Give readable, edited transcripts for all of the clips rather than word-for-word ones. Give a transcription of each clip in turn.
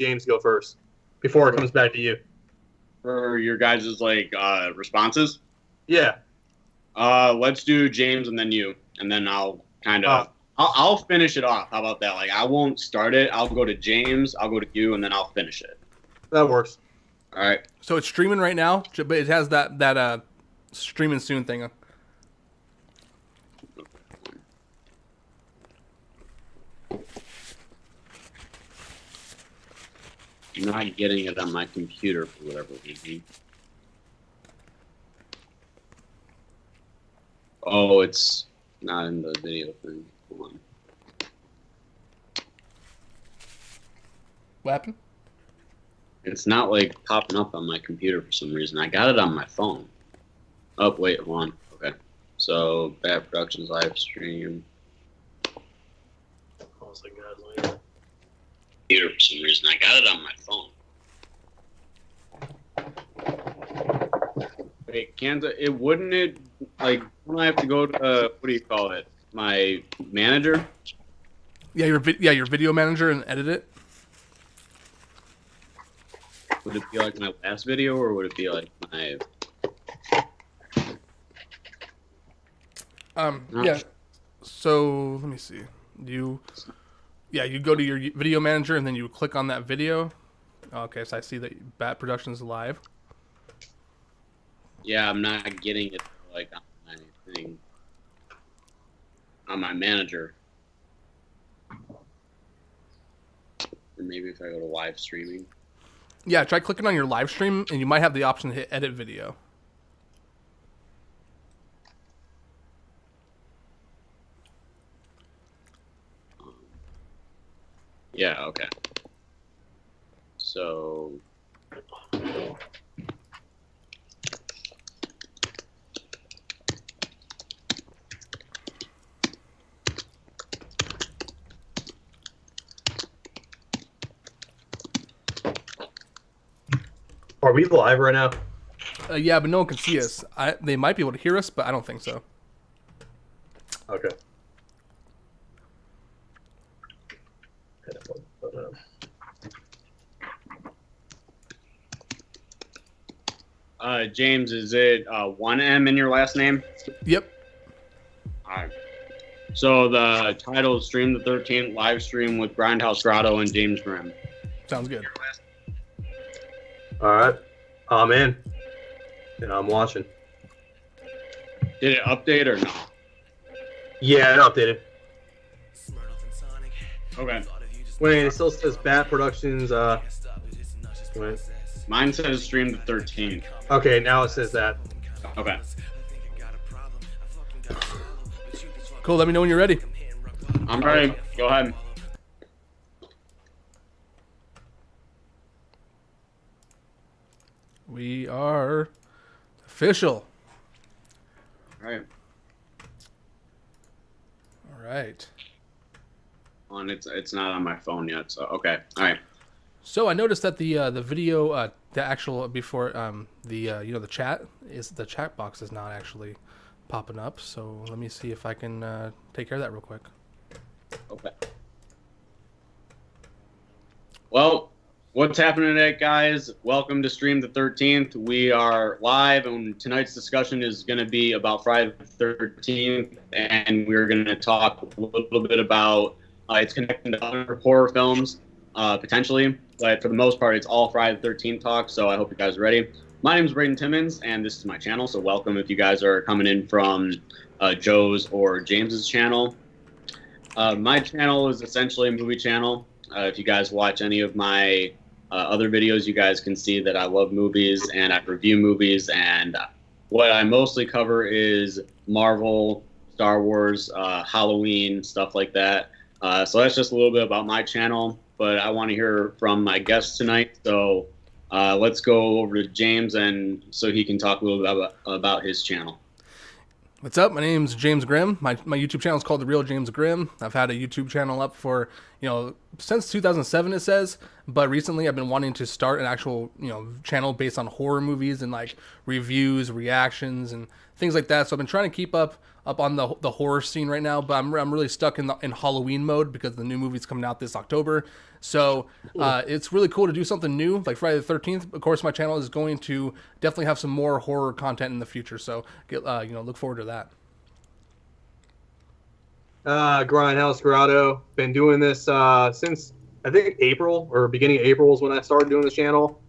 James go first before it comes back to you. For your guys' responses? Yeah. Let's do James and then you, and then I'll I'll finish it off. How about that? I won't start it. I'll go to James, I'll go to you, and then I'll finish it. That works. All right. So it's streaming right now, but it has that streaming soon thing. I'm not getting it on my computer for whatever reason. Oh, it's not in the video thing. Hold on. What happened? It's not popping up on my computer for some reason. I got it on my phone. Oh, wait, hold on. Okay. So, Bad Productions live stream. Computer for some reason. I got it on my phone. Wait, wouldn't it, don't I have to go to, what do you call it? My manager? Yeah, your video manager and edit it. Would it be like my last video, or would it be like my... Yeah. So, let me see. You go to your video manager, and then you click on that video. Okay, so I see that Bat Productions live. Yeah, I'm not getting it, on my thing. On my manager. Or maybe if I go to live streaming. Yeah, try clicking on your live stream, and you might have the option to hit edit video. Yeah, okay. So... Are we live right now? Yeah, but no one can see us. They might be able to hear us, but I don't think so. Okay. James, is it 1M in your last name? Yep. All right. So the title is Stream the 13th live stream with Grindhouse, Grotto, and James Grimm. Sounds good. All right. I'm in. And I'm watching. Did it update or no? Yeah, it updated. Okay. Wait, it still says Bat Productions. Wait. Mine says Stream the 13th. Okay, now it says that. Okay. Cool, let me know when you're ready. I'm ready. Go ahead. We are official. All right. All right. On it's not on my phone yet, so okay. All right. So I noticed that the video, the actual before the chat box is not actually popping up. So let me see if I can take care of that real quick. Okay. Well, what's happening today, guys? Welcome to Stream the 13th. We are live, and tonight's discussion is going to be about Friday the 13th, and we're going to talk a little bit about its connection to other horror films, potentially. But for the most part, it's all Friday the 13th talk, so I hope you guys are ready. My name is Braden Timmons, and this is my channel, so welcome if you guys are coming in from Joe's or James's channel. My channel is essentially a movie channel. If you guys watch any of my other videos, you guys can see that I love movies and I review movies, and what I mostly cover is Marvel, Star Wars, Halloween, stuff like that. So that's just a little bit about my channel, but I want to hear from my guests tonight. So let's go over to James, and so he can talk a little bit about his channel. What's up? My name's James Grimm. My YouTube channel is called The Real James Grimm. I've had a YouTube channel up for since 2007 it says, but recently I've been wanting to start an actual, channel based on horror movies and like reviews, reactions, and things like that. So I've been trying to keep up on the horror scene right now, but I'm really stuck in Halloween mode because the new movie's coming out this October. So it's really cool to do something new, like Friday the 13th. Of course, my channel is going to definitely have some more horror content in the future. So look forward to that. Grindhouse, Grotto. Been doing this since I think April or beginning of April is when I started doing this channel.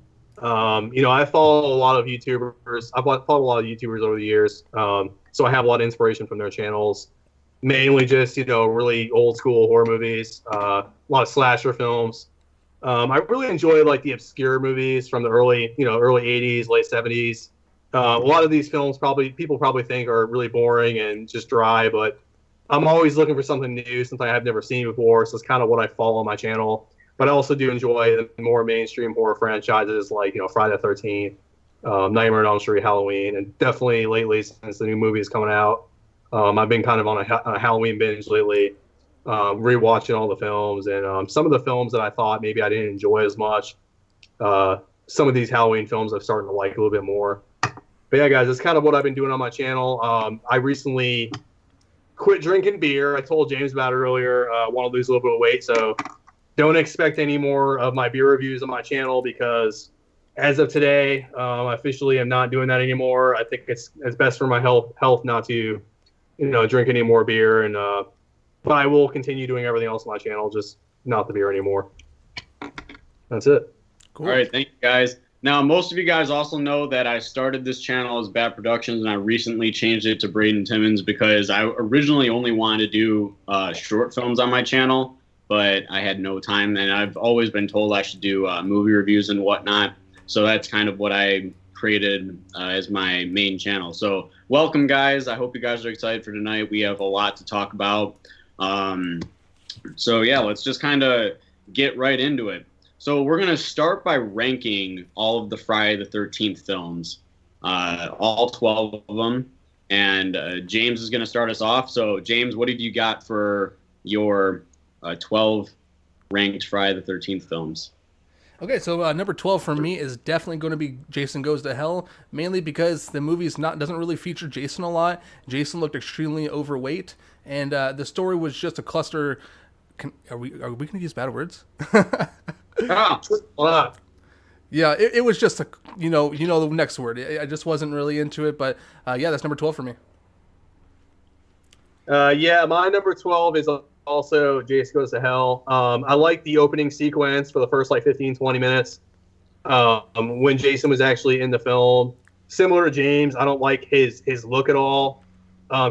I follow a lot of YouTubers. I've followed a lot of YouTubers over the years. So I have a lot of inspiration from their channels. Mainly just, really old school horror movies, a lot of slasher films. I really enjoy like the obscure movies from the early 80s, late 70s. A lot of these films people probably think are really boring and just dry, but I'm always looking for something new, something I've never seen before. So it's kind of what I follow on my channel. But I also do enjoy the more mainstream horror franchises like, Friday the 13th, Nightmare on Elm Street, Halloween, and definitely lately since the new movie is coming out. I've been kind of on a Halloween binge lately, rewatching all the films, and some of the films that I thought maybe I didn't enjoy as much. Some of these Halloween films I'm starting to like a little bit more. But yeah, guys, that's kind of what I've been doing on my channel. I recently quit drinking beer. I told James about it earlier. I want to lose a little bit of weight, so don't expect any more of my beer reviews on my channel because as of today, I officially am not doing that anymore. I think it's best for my health not to drink any more beer, and but I will continue doing everything else on my channel, just not the beer anymore. That's it. Cool. All right, thank you guys. Now, most of you guys also know that I started this channel as Bat Productions, and I recently changed it to Braden Timmons because I originally only wanted to do short films on my channel, but I had no time, and I've always been told I should do movie reviews and whatnot. So that's kind of what I created as my main channel. So welcome, guys. I hope you guys are excited for tonight. We have a lot to talk about. So yeah, let's just kind of get right into it. So we're going to start by ranking all of the Friday the 13th films, all 12 of them. And James is going to start us off. So James, what have you got for your 12 ranked Friday the 13th films? Okay, so number 12 for me is definitely going to be Jason Goes to Hell, mainly because the movie doesn't really feature Jason a lot. Jason looked extremely overweight, and the story was just a cluster. Are we going to use bad words? Yeah, it was just the next word. I just wasn't really into it, but yeah, that's number 12 for me. Yeah, my number 12 is also Jason Goes to Hell. I like the opening sequence for the first 15-20 minutes when Jason was actually in the film. Similar to James, I don't like his look at all.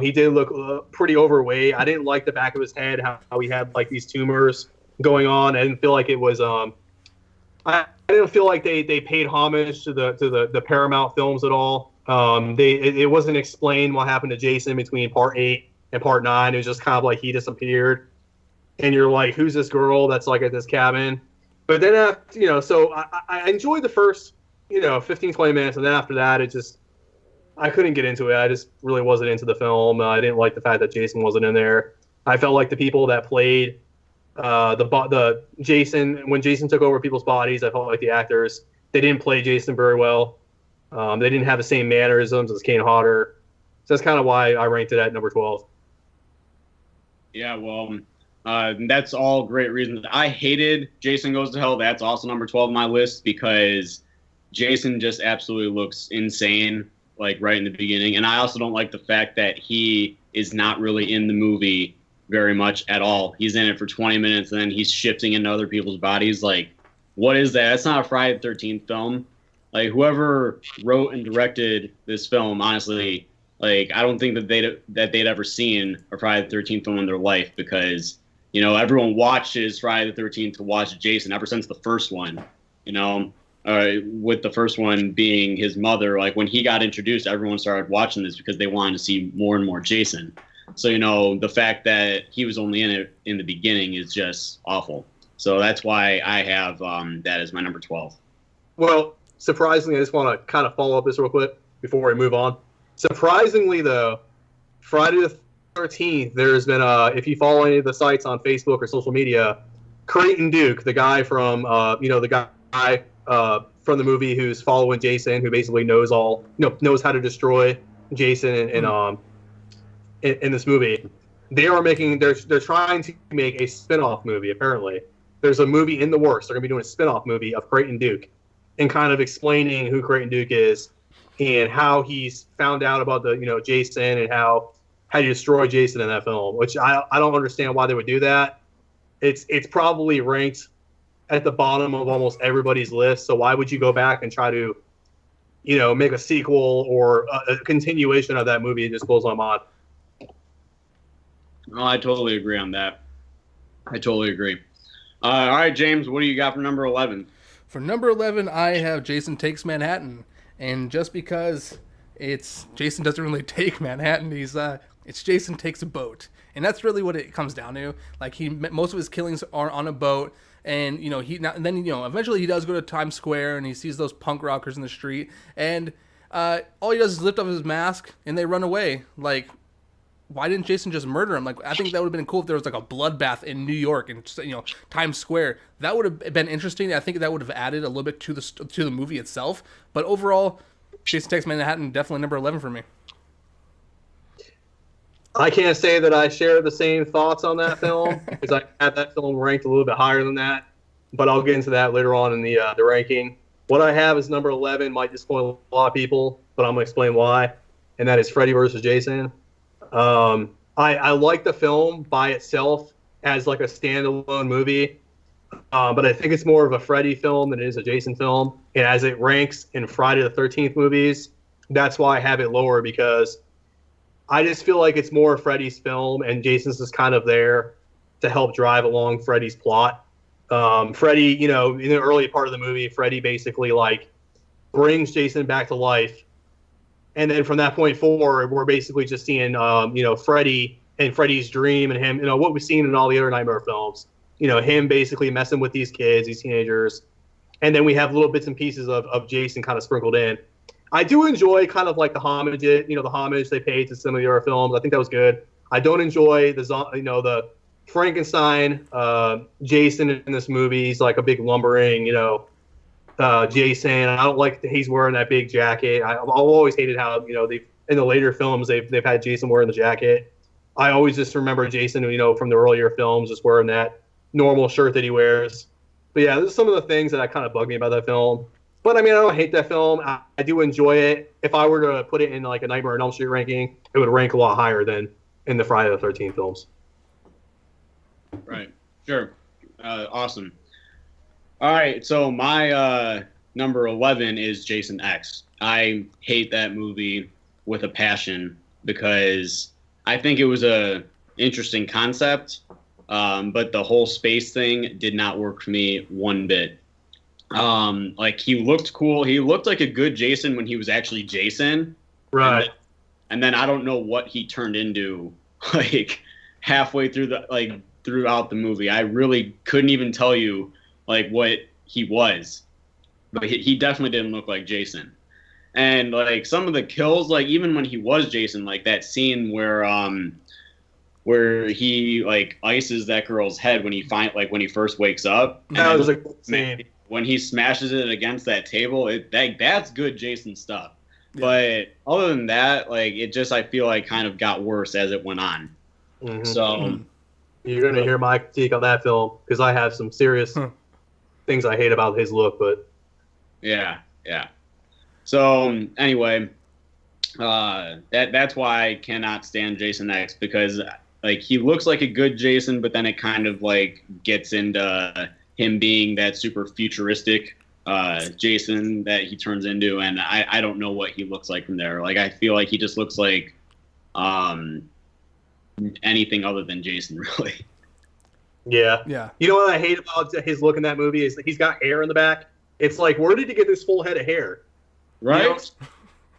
He did look pretty overweight. I didn't like the back of his head, how he had these tumors going on. I didn't feel like it was I didn't feel like they paid homage to the Paramount films at all. It wasn't explained what happened to Jason between part 8 and part 9. It was just kind of like he disappeared, and you're like, who's this girl that's at this cabin? But then after, so I enjoyed the first 15-20 minutes, and then after that I couldn't get into it. I just really wasn't into the film. I didn't like the fact that Jason wasn't in there. I felt like the people that played the Jason, when Jason took over people's bodies, I felt like the actors, they didn't play Jason very well. They didn't have the same mannerisms as Kane Hodder. So that's kind of why I ranked it at number 12. Yeah, well, that's all great reasons. I hated Jason Goes to Hell. That's also number 12 on my list because Jason just absolutely looks insane, right in the beginning. And I also don't like the fact that he is not really in the movie very much at all. He's in it for 20 minutes, and then he's shifting into other people's bodies. What is that? That's not a Friday the 13th film. Whoever wrote and directed this film, honestly, I don't think that they'd ever seen a Friday the 13th film in their life because, everyone watches Friday the 13th to watch Jason ever since the first one, with the first one being his mother. When he got introduced, everyone started watching this because they wanted to see more and more Jason. So, the fact that he was only in it in the beginning is just awful. So that's why I have that as my number 12. Well, surprisingly, I just want to kind of follow up this real quick before we move on. Surprisingly, though, Friday the 13th, there's been, if you follow any of the sites on Facebook or social media, Creighton Duke, the guy from the guy from the movie who's following Jason, who basically knows how to destroy Jason in this movie. They're trying to make a spin-off movie. Apparently, there's a movie in the works. They're going to be doing a spin-off movie of Creighton Duke, and kind of explaining who Creighton Duke is and how he's found out about Jason and how you destroy Jason in that film. Which I don't understand why they would do that. It's probably ranked at the bottom of almost everybody's list. So why would you go back and try to, make a sequel or a continuation of that movie? It just blows my mind. Oh, I totally agree on that. I totally agree. All right, James, what do you got for number 11? For number 11, I have Jason Takes Manhattan. And just because Jason doesn't really take Manhattan, it's Jason takes a boat. And that's really what it comes down to. Like, most of his killings are on a boat. And, eventually he does go to Times Square and he sees those punk rockers in the street. And all he does is lift up his mask and they run away. Like, why didn't Jason just murder him? Like, I think that would have been cool if there was like a bloodbath in New York and Times Square. That would have been interesting. I think that would have added a little bit to the movie itself. But overall, Jason Takes Manhattan definitely number 11 for me. I can't say that I share the same thoughts on that film because I had that film ranked a little bit higher than that. But I'll get into that later on in the ranking. What I have is number 11. Might disappoint a lot of people, but I'm gonna explain why. And that is Freddy versus Jason. I like the film by itself as like a standalone movie, but I think it's more of a Freddy film than it is a Jason film. And as it ranks in Friday the 13th movies, that's why I have it lower, because I just feel like it's more Freddy's film and Jason's just kind of there to help drive along Freddy's plot. Freddy, in the early part of the movie, Freddy basically like brings Jason back to life. And then from that point forward, we're basically just seeing, Freddy and Freddy's dream and him, what we've seen in all the other Nightmare films, him basically messing with these kids, these teenagers. And then we have little bits and pieces of Jason kind of sprinkled in. I do enjoy kind of like the homage they paid to some of the other films. I think that was good. I don't enjoy the Frankenstein Jason in this movie. He's like a big lumbering, Jason. I don't like that he's wearing that big jacket. I've always hated how they in the later films they've had Jason wearing the jacket. I always just remember Jason, from the earlier films, just wearing that normal shirt that he wears. But yeah, there's some of the things that kind of bug me about that film. But I mean, I don't hate that film. I do enjoy it. If I were to put it in like a Nightmare on Elm Street ranking, it would rank a lot higher than in the Friday the 13th films. Right. Sure. Awesome. All right, so my number 11 is Jason X. I hate that movie with a passion because I think it was a interesting concept, but the whole space thing did not work for me one bit. Like, he looked cool. He looked like a good Jason when he was actually Jason. Right. And then I don't know what he turned into, like, halfway through throughout the movie. I really couldn't even tell you like what he was, but he definitely didn't look like Jason. And like some of the kills, like even when he was Jason, like that scene where he like ices that girl's head when he first wakes up. That was a cool scene. When he smashes it against that table, that's good Jason stuff. Yeah. But other than that, like it just I feel like kind of got worse as it went on. Mm-hmm. So you're gonna hear my critique on that film because I have some serious things I hate about his look, but yeah. So anyway, that's why I cannot stand Jason X, because like he looks like a good Jason, but then it kind of like gets into him being that super futuristic Jason that he turns into, and I don't know what he looks like from there. Like I feel like he just looks like anything other than Jason, really. Yeah. You know what I hate about his look in that movie is that he's got hair in the back. It's like, where did he get this full head of hair? Right.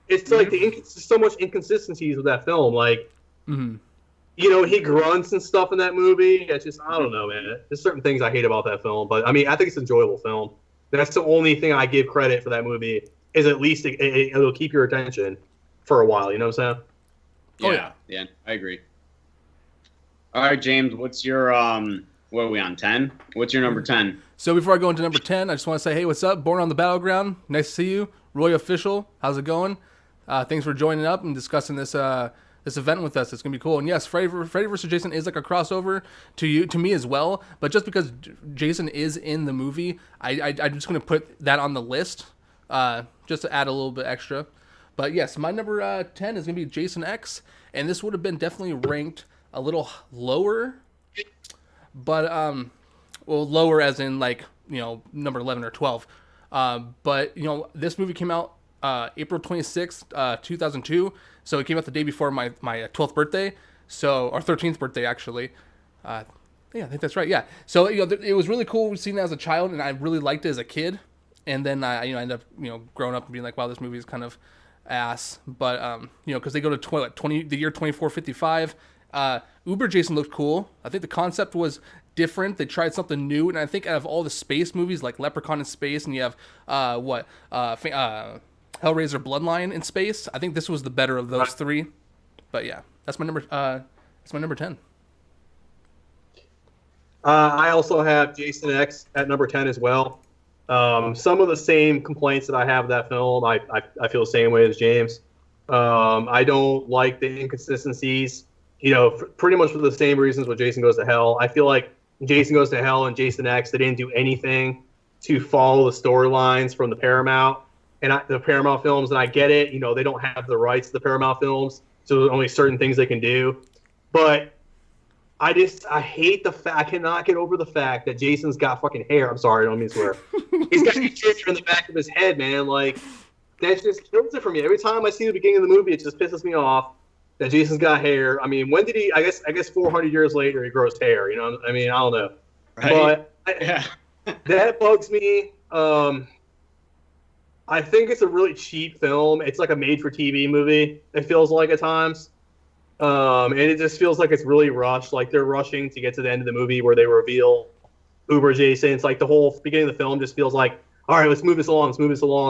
It's like so much inconsistencies with that film. Like, he grunts and stuff in that movie. It's just, I don't know, man. There's certain things I hate about that film, but I mean, I think it's an enjoyable film. That's the only thing I give credit for that movie, is at least it'll keep your attention for a while. You know what I'm saying? Yeah, I agree. All right, James, what's your What are we on, 10? What's your number 10? So before I go into number 10, I just want to say, hey, what's up? Born on the Battleground. Nice to see you. Roy Official, how's it going? Thanks for joining up and discussing this this event with us. It's gonna be cool. And yes, Freddy vs. Jason is like a crossover to me as well. But just because Jason is in the movie, I'm just gonna put that on the list just to add a little bit extra. But yes, my number 10 is gonna be Jason X, and this would have been definitely ranked a little lower, but well, lower as in like, you know, number 11 or 12. But you know, this movie came out April 26th, 2002. So it came out the day before my 12th birthday, so, or 13th birthday actually. Yeah, I think that's right. Yeah. So, you know, it was really cool seeing it as a child, and I really liked it as a kid. And then I, you know, ended up, you know, growing up and being like, wow, this movie is kind of ass. But you know, because they go to the year 2455. Uber Jason looked cool. I think the concept was different. They tried something new, and I think out of all the space movies, like Leprechaun in space, and you have Hellraiser Bloodline in space, I think this was the better of those three. But yeah, that's my number 10. I also have Jason X at number 10 as well. Some of the same complaints that I have with that film, I feel the same way as James. I don't like the inconsistencies, you know, pretty much for the same reasons with Jason Goes to Hell. I feel like Jason Goes to Hell and Jason X, they didn't do anything to follow the storylines from the Paramount films, and I get it. You know, they don't have the rights to the Paramount films, so there's only certain things they can do. But I hate the fact, I cannot get over the fact that Jason's got fucking hair. I'm sorry, I don't mean to swear. He's got hair in the back of his head, man. Like, that just kills it for me. Every time I see the beginning of the movie, it just pisses me off that Jason's got hair. I mean, when did he? I guess 400 years later he grows hair. You know, I mean, I don't know, Right? but that bugs me. I think it's a really cheap film. It's like a made-for-TV movie, it feels like at times. And it just feels like it's really rushed. Like they're rushing to get to the end of the movie where they reveal Uber Jason. It's like the whole beginning of the film just feels like, all right, let's move this along,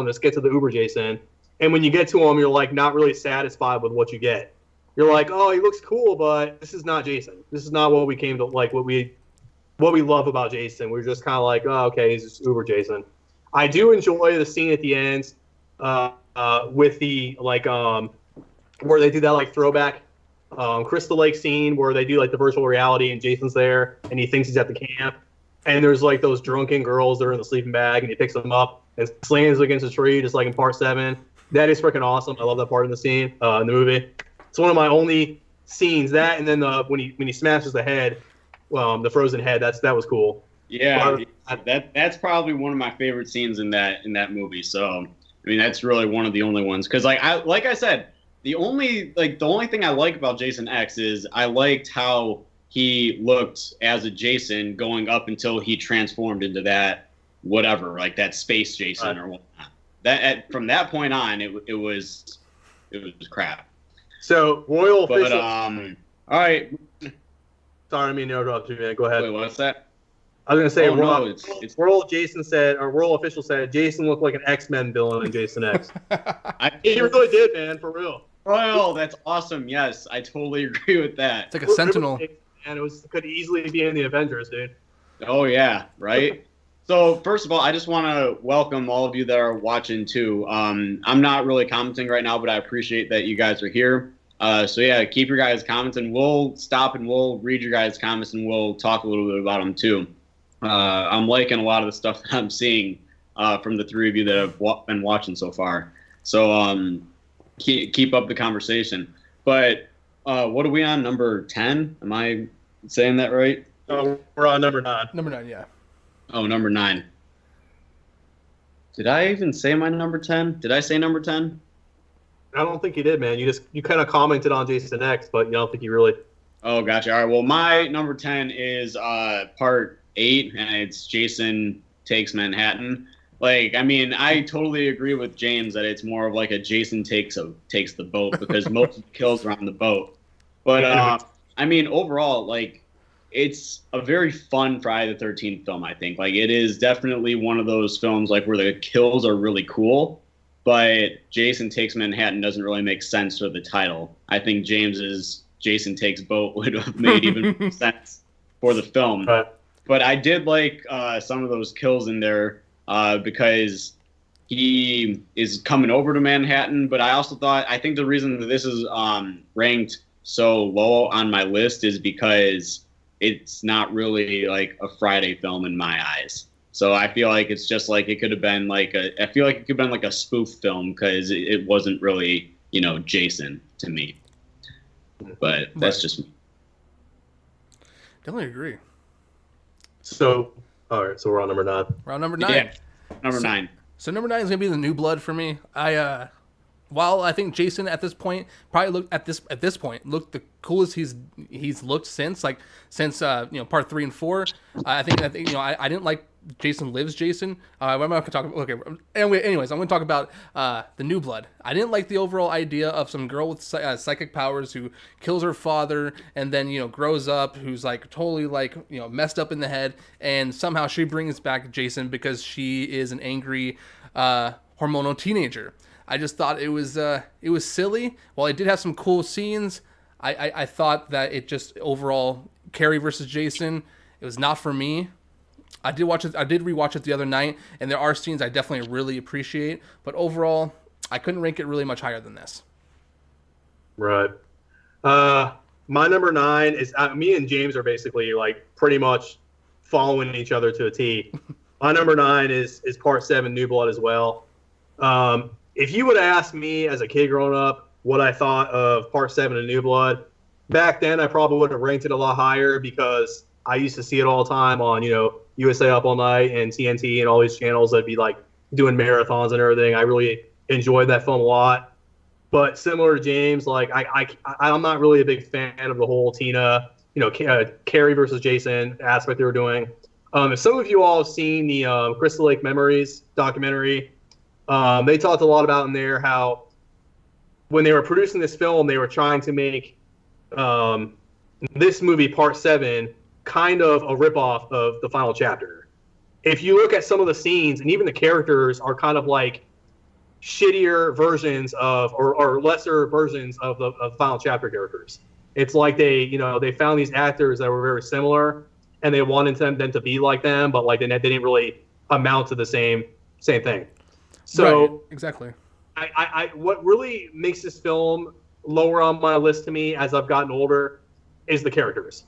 let's get to the Uber Jason. And when you get to him, you're like not really satisfied with what you get. You're like, oh, he looks cool, but this is not Jason. This is not what we came to like. What we love about Jason. We're just kind of like, oh, okay, he's just Uber Jason. I do enjoy the scene at the end with the like where they do that like throwback Crystal Lake scene where they do like the virtual reality and Jason's there and he thinks he's at the camp and there's like those drunken girls that are in the sleeping bag and he picks them up and slams against a tree just like in part 7. That is freaking awesome. I love that part in the scene in the movie. It's one of my only scenes. That and then when he smashes the head, the frozen head. That was cool. Yeah, that's probably one of my favorite scenes in that movie. So I mean, that's really one of the only ones because like I said, the only thing I like about Jason X is I liked how he looked as a Jason going up until he transformed into that whatever, like that space Jason or whatnot. From that point on, it was crap. So Royal official. All right. Sorry, I mean to interrupt you, man. Go ahead. Wait, what's that? I was gonna say, it's Royal official said Jason looked like an X-Men villain in Jason X. He really did, man, for real. Royal, that's awesome. Yes, I totally agree with that. It's like a Sentinel. And could easily be in the Avengers, dude. Oh yeah, right. So first of all, I just want to welcome all of you that are watching too. I'm not really commenting right now, but I appreciate that you guys are here. So yeah, keep your guys' comments, and we'll stop and we'll read your guys' comments, and we'll talk a little bit about them too. I'm liking a lot of the stuff that I'm seeing from the three of you that have been watching so far. So keep up the conversation. But what are we on, number 10? Am I saying that right? We're on number 9. Number 9, yeah. Oh, number 9. Did I even say my number 10? Did I say number 10? I don't think you did, man. You kind of commented on Jason X, but you don't think you really. Oh, gotcha. All right. Well, my number 10 is part 8, and it's Jason Takes Manhattan. Like, I mean, I totally agree with James that it's more of like a Jason takes the boat because most of the kills are on the boat. But I mean, overall, like, it's a very fun Friday the 13th film. I think like it is definitely one of those films like where the kills are really cool, but Jason Takes Manhattan doesn't really make sense for the title. I think James's Jason Takes Boat would have made even more sense for the film. Right. But I did like some of those kills in there because he is coming over to Manhattan. But I think the reason that this is ranked so low on my list is because it's not really like a Friday film in my eyes. So I feel like it's just like it could have been like I feel like it could have been like a spoof film because it wasn't really, Jason to me. But that's just me. Definitely agree. So, all right, so we're on number 9. We're on number 9. Yeah, number 9. So number 9 is gonna be the New Blood for me. While I think Jason at this point probably looked looked the coolest he's looked since part 3 and 4. I think I didn't like Jason Lives Jason. I'm not gonna talk. Okay. Anyways, I'm gonna talk about the New Blood. I didn't like the overall idea of some girl with psychic powers who kills her father and then grows up, who's like totally messed up in the head, and somehow she brings back Jason because she is an angry hormonal teenager. I just thought it was silly. While it did have some cool scenes, I thought that it just overall Carrie versus Jason, it was not for me. I did rewatch it the other night, and there are scenes I definitely really appreciate, but overall, I couldn't rank it really much higher than this. Right. My number 9 is me and James are basically like pretty much following each other to a T. My number 9 is Part 7, New Blood as well. If you would have asked me as a kid growing up what I thought of Part 7 of New Blood, back then I probably would have ranked it a lot higher because I used to see it all the time on, USA Up All Night and TNT and all these channels that'd be like doing marathons and everything. I really enjoyed that film a lot. But similar to James, like I'm not really a big fan of the whole Tina, Carrie versus Jason aspect they were doing. If some of you all have seen the Crystal Lake Memories documentary, they talked a lot about in there how when they were producing this film, they were trying to make this movie, Part 7, kind of a ripoff of the final chapter. If you look at some of the scenes, and even the characters are kind of like shittier versions of, or lesser versions of the final chapter characters. It's like they found these actors that were very similar, and they wanted them to be like them, but like they didn't really amount to the same thing. So right, exactly. I what really makes this film lower on my list to me as I've gotten older is the characters.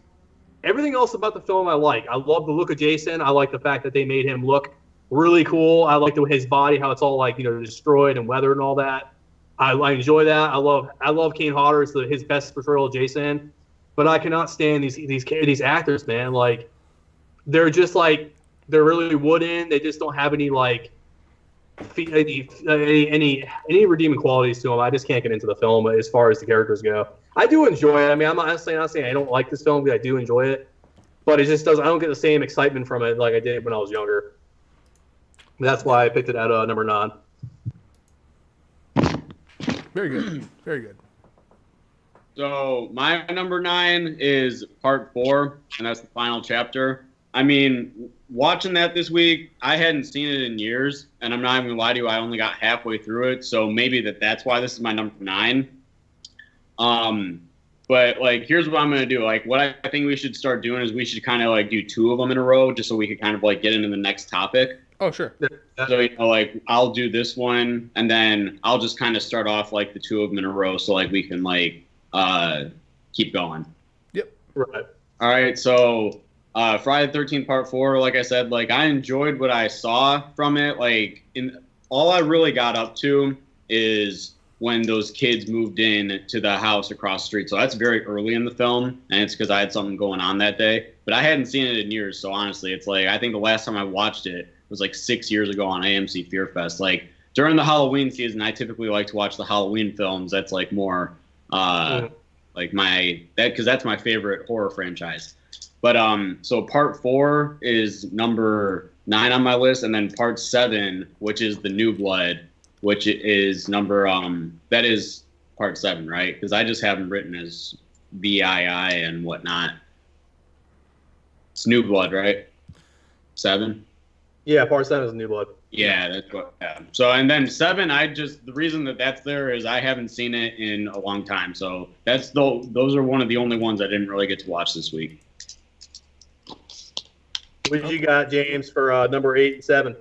Everything else about the film I like. I love the look of Jason. I like the fact that they made him look really cool. I like his body, how it's all like destroyed and weathered and all that. I enjoy that. I love Kane Hodder. It's his best portrayal of Jason. But I cannot stand these actors, man. Like they're just like they're really wooden. They just don't have any like any redeeming qualities to them. I just can't get into the film as far as the characters go. I do enjoy it. I mean, I'm not saying I don't like this film, because I do enjoy it, but it just doesn't. I don't get the same excitement from it like I did when I was younger. That's why I picked it at number 9. Very good, very good. So my number 9 is Part 4, and that's the final chapter. I mean, watching that this week, I hadn't seen it in years, and I'm not even gonna lie to you, I only got halfway through it, so maybe that's why this is my number 9. But like, here's what I'm gonna do. Like, what I think we should start doing is we should kind of like do 2 of them in a row, just so we could kind of like get into the next topic. Oh, sure. So like I'll do this one, and then I'll just kind of start off like the 2 of them in a row, so like we can like keep going. Yep. Right. All right. So Friday the 13th Part 4, like I said, like I enjoyed what I saw from it. Like all I really got up to is when those kids moved in to the house across the street. So that's very early in the film, and it's because I had something going on that day. But I hadn't seen it in years, so honestly, it's like I think the last time I watched it was like 6 years ago on AMC Fear Fest. Like during the Halloween season, I typically like to watch the Halloween films. That's like more like because that's my favorite horror franchise. But so Part 4 is number 9 on my list, and then Part 7, which is the New Blood, which is number that is Part 7, right? Because I just have them written as VII and whatnot. It's New Blood, right? 7. Yeah, Part 7 is New Blood. Yeah, that's what. Yeah. So and then 7, the reason that's there is I haven't seen it in a long time. So those are one of the only ones I didn't really get to watch this week. What you got, James, for number 8 and 7?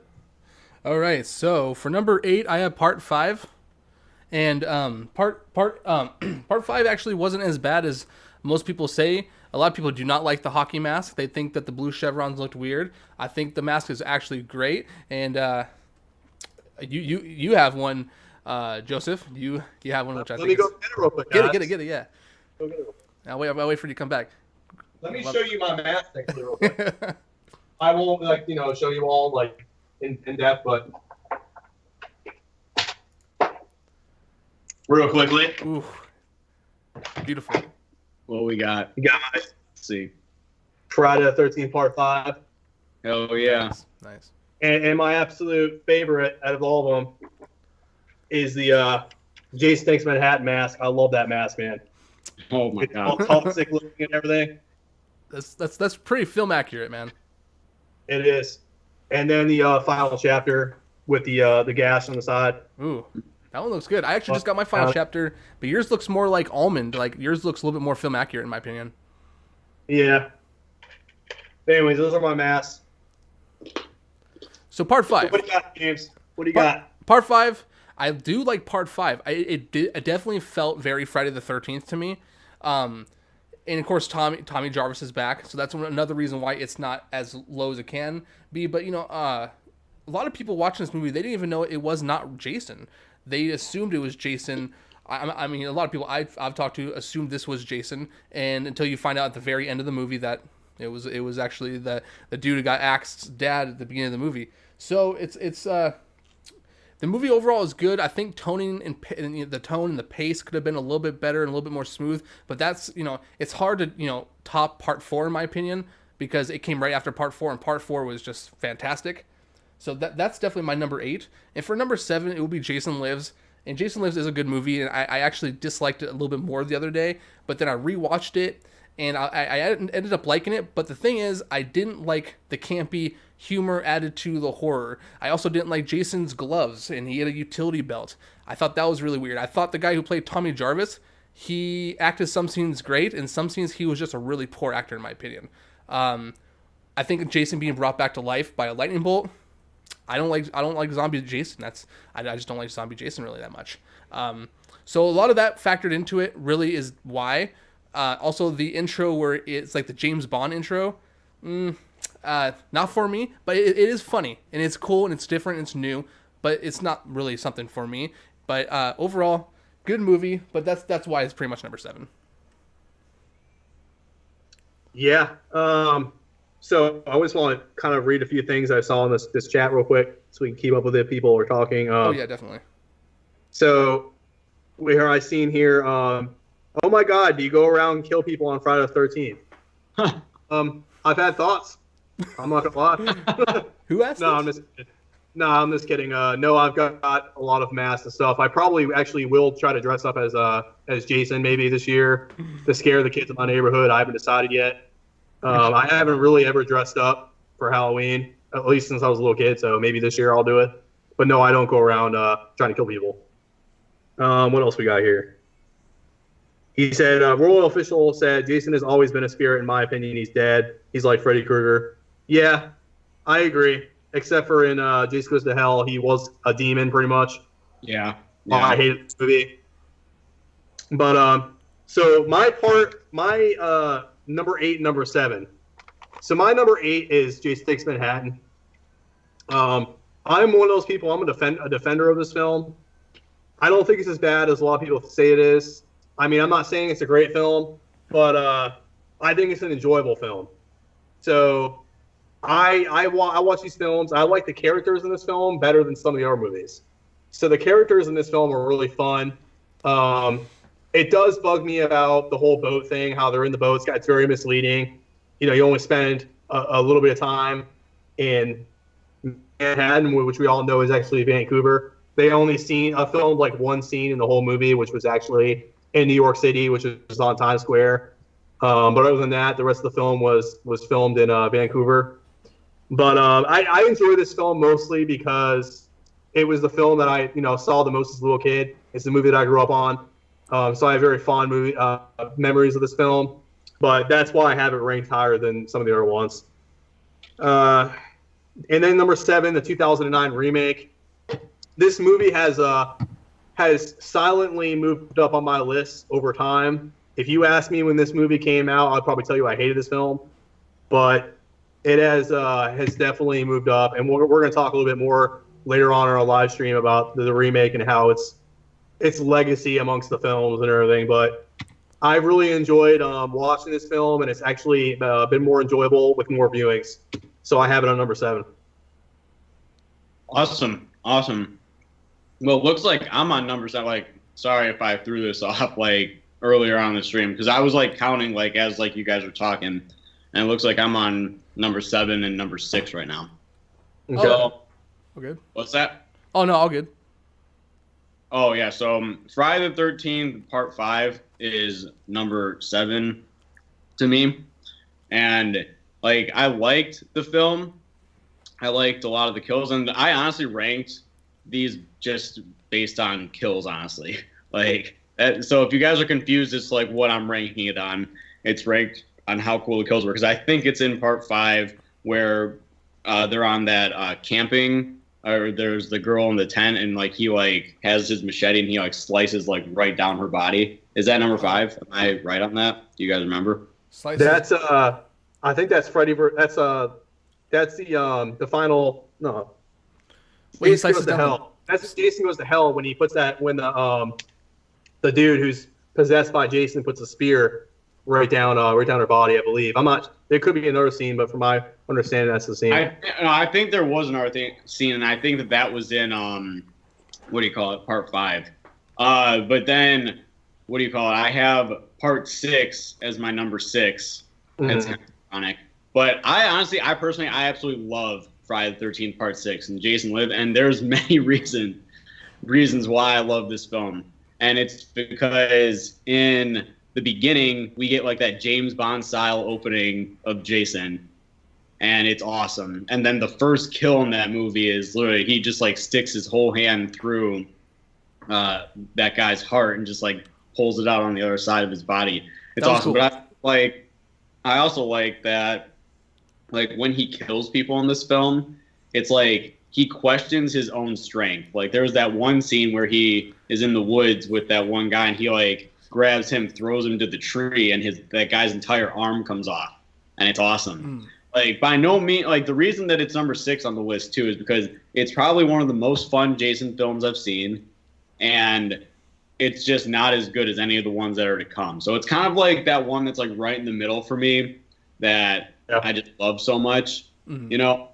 All right, so for number 8, I have part 5, and part 5 actually wasn't as bad as most people say. A lot of people do not like the hockey mask. They think that the blue chevrons looked weird. I think the mask is actually great, and you have one, Joseph. You have one which I think. Let me go get it real quick. Get it. Yeah. Go get it. I'll wait for you to come back. Let me show you my mask actually real quick. I won't show you all in depth, but real quickly. Ooh, beautiful. What we got? You got Let's see. Friday the 13th Part 5. Oh yeah. Nice. And my absolute favorite out of all of them is the Jason Takes Manhattan mask. I love that mask, man. Oh my It's all god. toxic looking and everything. That's pretty film accurate, man. It is. And then the final chapter with the gash on the side. Ooh, that one looks good. I actually just got my final chapter, but yours looks more like almond. Like yours looks a little bit more film accurate in my opinion. Yeah. Anyways, those are my masks. So part 5. What do you got, James? What do you got? Part 5. I do like part 5. It definitely felt very Friday the 13th to me. And of course, Tommy Jarvis is back, so that's another reason why it's not as low as it can be. But a lot of people watching this movie, they didn't even know it was not Jason. They assumed it was Jason. I mean, a lot of people I've talked to assumed this was Jason, and until you find out at the very end of the movie that it was actually the dude who got axed dad at the beginning of the movie. So it's the movie overall is good. I think toning and the tone and the pace could have been a little bit better and a little bit more smooth. But that's, it's hard to, top part 4 in my opinion, because it came right after part 4 and part 4 was just fantastic. So that's definitely my number 8. And for number 7, it will be Jason Lives. And Jason Lives is a good movie. And I actually disliked it a little bit more the other day, but then I rewatched it and I ended up liking it. But the thing is, I didn't like the campy humor added to the horror. I also didn't like Jason's gloves, and he had a utility belt. I thought that was really weird. I thought the guy who played Tommy Jarvis, he acted some scenes great, and some scenes he was just a really poor actor in my opinion. I think Jason being brought back to life by a lightning bolt, I don't like zombie Jason. I just don't like zombie Jason really that much. So a lot of that factored into it really is why. Also the intro where it's like the James Bond intro, not for me, but it is funny and it's cool and it's different and it's new, but it's not really something for me. But overall, good movie, but that's why it's pretty much number 7. Yeah. So I always want to kind of read a few things I saw in this chat real quick so we can keep up with it. People are talking. Oh yeah, definitely. So I seen here. Oh my God, do you go around and kill people on Friday the 13th? I've had thoughts. I'm not gonna lie. Who asked? I'm just kidding. No, I've got a lot of masks and stuff. I probably actually will try to dress up as Jason maybe this year to scare the kids in my neighborhood. I haven't decided yet. I haven't really ever dressed up for Halloween, at least since I was a little kid. So maybe this year I'll do it. But no, I don't go around trying to kill people. What else we got here? He said, royal official said, Jason has always been a spirit. In my opinion, he's dead. He's like Freddy Krueger. Yeah, I agree. Except for in Jason Goes to Hell, he was a demon pretty much. Yeah. I hated this movie. But so my number 8 and number 7. So my number 8 is Jason Takes Manhattan. I'm one of those people, I'm a defender of this film. I don't think it's as bad as a lot of people say it is. I mean, I'm not saying it's a great film, but I think it's an enjoyable film. So I watch these films. I like the characters in this film better than some of the other movies. So the characters in this film are really fun. It does bug me about the whole boat thing, how they're in the boats. It's very misleading. You only spend a little bit of time in Manhattan, which we all know is actually Vancouver. They only filmed like one scene in the whole movie, which was actually in New York City, which is on Times Square. But other than that, the rest of the film was filmed in Vancouver. But I enjoy this film mostly because it was the film that I saw the most as a little kid. It's the movie that I grew up on. So I have very fond memories of this film. But that's why I have it ranked higher than some of the other ones. Uh, and then number 7, the 2009 remake. This movie has silently moved up on my list over time. If you ask me when this movie came out, I'd probably tell you I hated this film, but it has definitely moved up, and we're going to talk a little bit more later on in our live stream about the remake and how its legacy amongst the films and everything. But I really enjoyed watching this film, and it's actually been more enjoyable with more viewings. So I have it on number 7. Awesome. Well, it looks like I'm on number 7. Like, sorry if I threw this off like earlier on the stream, because I was like counting like as like you guys were talking, and it looks like I'm on number 7 and number 6 right now. Okay. So, Okay. what's that? Oh no, all good. Oh yeah, so Friday the 13th Part 5 is number 7 to me, and like I liked the film. I liked a lot of the kills, and I honestly ranked these just based on kills, honestly. Like, so if you guys are confused, it's like what I'm ranking it on. It's ranked on how cool the kills were, because I think it's in Part 5 where they're on that camping, or there's the girl in the tent, and like he like has his machete and he like slices like right down her body. Is that number 5? Am I right on that? Do you guys remember? Slices. That's I think that's Freddy. That's the final. No. Wait, he Jason slices goes to down hell. That's Jason Goes to Hell when he puts that when the dude who's possessed by Jason puts a spear right down her body. I believe. I'm not. There could be another scene, but from my understanding, that's the scene. I think there was another scene, and I think that was in what do you call it, Part 5. But then what do you call it? I have Part 6 as my number 6. That's kind of ironic. But I personally, I absolutely love Friday the 13th Part 6 and Jason Live, and there's many reasons why I love this film. And it's because in the beginning, we get like that James Bond style opening of Jason, and it's awesome. And then the first kill in that movie is literally, he just like sticks his whole hand through that guy's heart and just like pulls it out on the other side of his body. It's awesome. Cool. But I also like that, like when he kills people in this film, it's like he questions his own strength. Like there was that one scene where he is in the woods with that one guy, and he like grabs him, throws him to the tree, and that guy's entire arm comes off, and it's awesome. Like by no means, like the reason that it's number 6 on the list too is because it's probably one of the most fun Jason films I've seen, and it's just not as good as any of the ones that are to come. So it's kind of like that one that's like right in the middle for me that I just love so much, you know?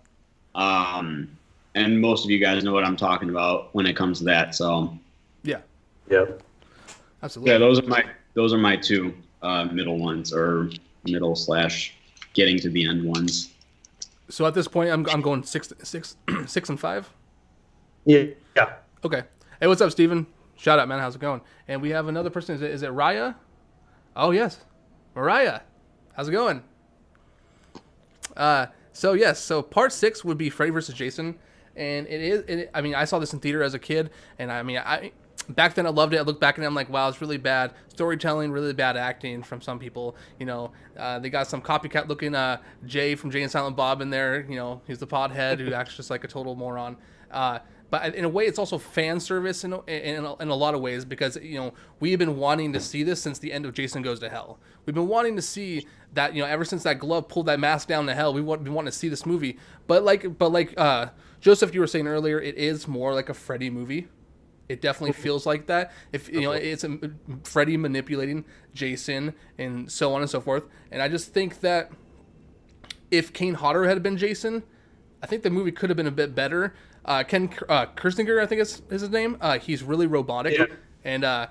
And most of you guys know what I'm talking about when it comes to that. So yeah. Absolutely. Yeah, those are my 2 middle ones, or middle / getting to the end ones. So at this point, I'm going 6 and 5. Yeah. Okay. Hey, what's up, Steven? Shout out, man. How's it going? And we have another person. Is it Raya? Oh yes, Mariah. How's it going? So Part 6 would be Freddy vs. Jason, and I mean, I saw this in theater as a kid, and I mean, back then I loved it. I look back and I'm like, wow, it's really bad storytelling, really bad acting from some people. You know, they got some copycat looking Jay from Jay and Silent Bob in there. You know, he's the pothead who acts just like a total moron. But in a way, it's also fan service in a lot of ways, because, you know, we've been wanting to see this since the end of Jason Goes to Hell. We've been wanting to see that, you know, ever since that glove pulled that mask down to hell, we've been wanting to see this movie. But like Joseph, you were saying earlier, it is more like a Freddy movie. It definitely feels like that. If you know, it's Freddy manipulating Jason and so on and so forth. And I just think that if Kane Hodder had been Jason, I think the movie could have been a bit better. Ken Kirstinger, I think is his name. He's really robotic, and I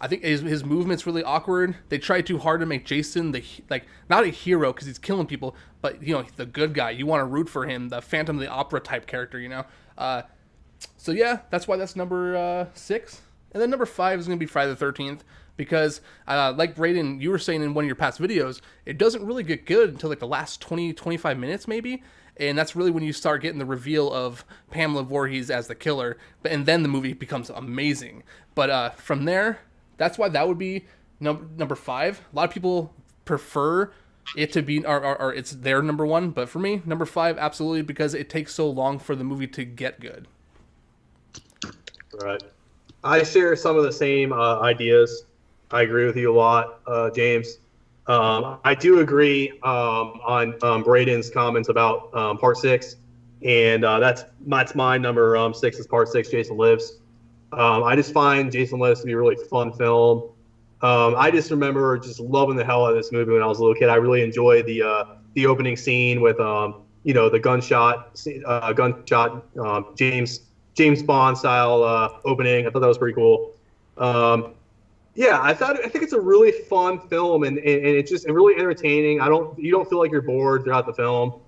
think his movement's really awkward. They try too hard to make Jason not a hero because he's killing people, but you know, the good guy. You want to root for him, the Phantom of the Opera type character, you know. So yeah, that's why that's number 6, and then number 5 is gonna be Friday the 13th, because like Braden, you were saying in one of your past videos, it doesn't really get good until like the last 20-25 minutes maybe. And that's really when you start getting the reveal of Pamela Voorhees as the killer. And then the movie becomes amazing. But from there, that's why that would be number 5. A lot of people prefer it to be, or it's their number one. But for me, number 5, absolutely, because it takes so long for the movie to get good. Right. I share some of the same ideas. I agree with you a lot, James. I do agree on Braden's comments about Part 6, and that's my number 6 is Part 6, Jason Lives. I just find Jason Lives to be a really fun film. I just remember just loving the hell out of this movie when I was a little kid. I really enjoyed the opening scene with the gunshot James Bond style opening. I thought that was pretty cool. Yeah, I think it's a really fun film, and it's really entertaining. You don't feel like you're bored throughout the film,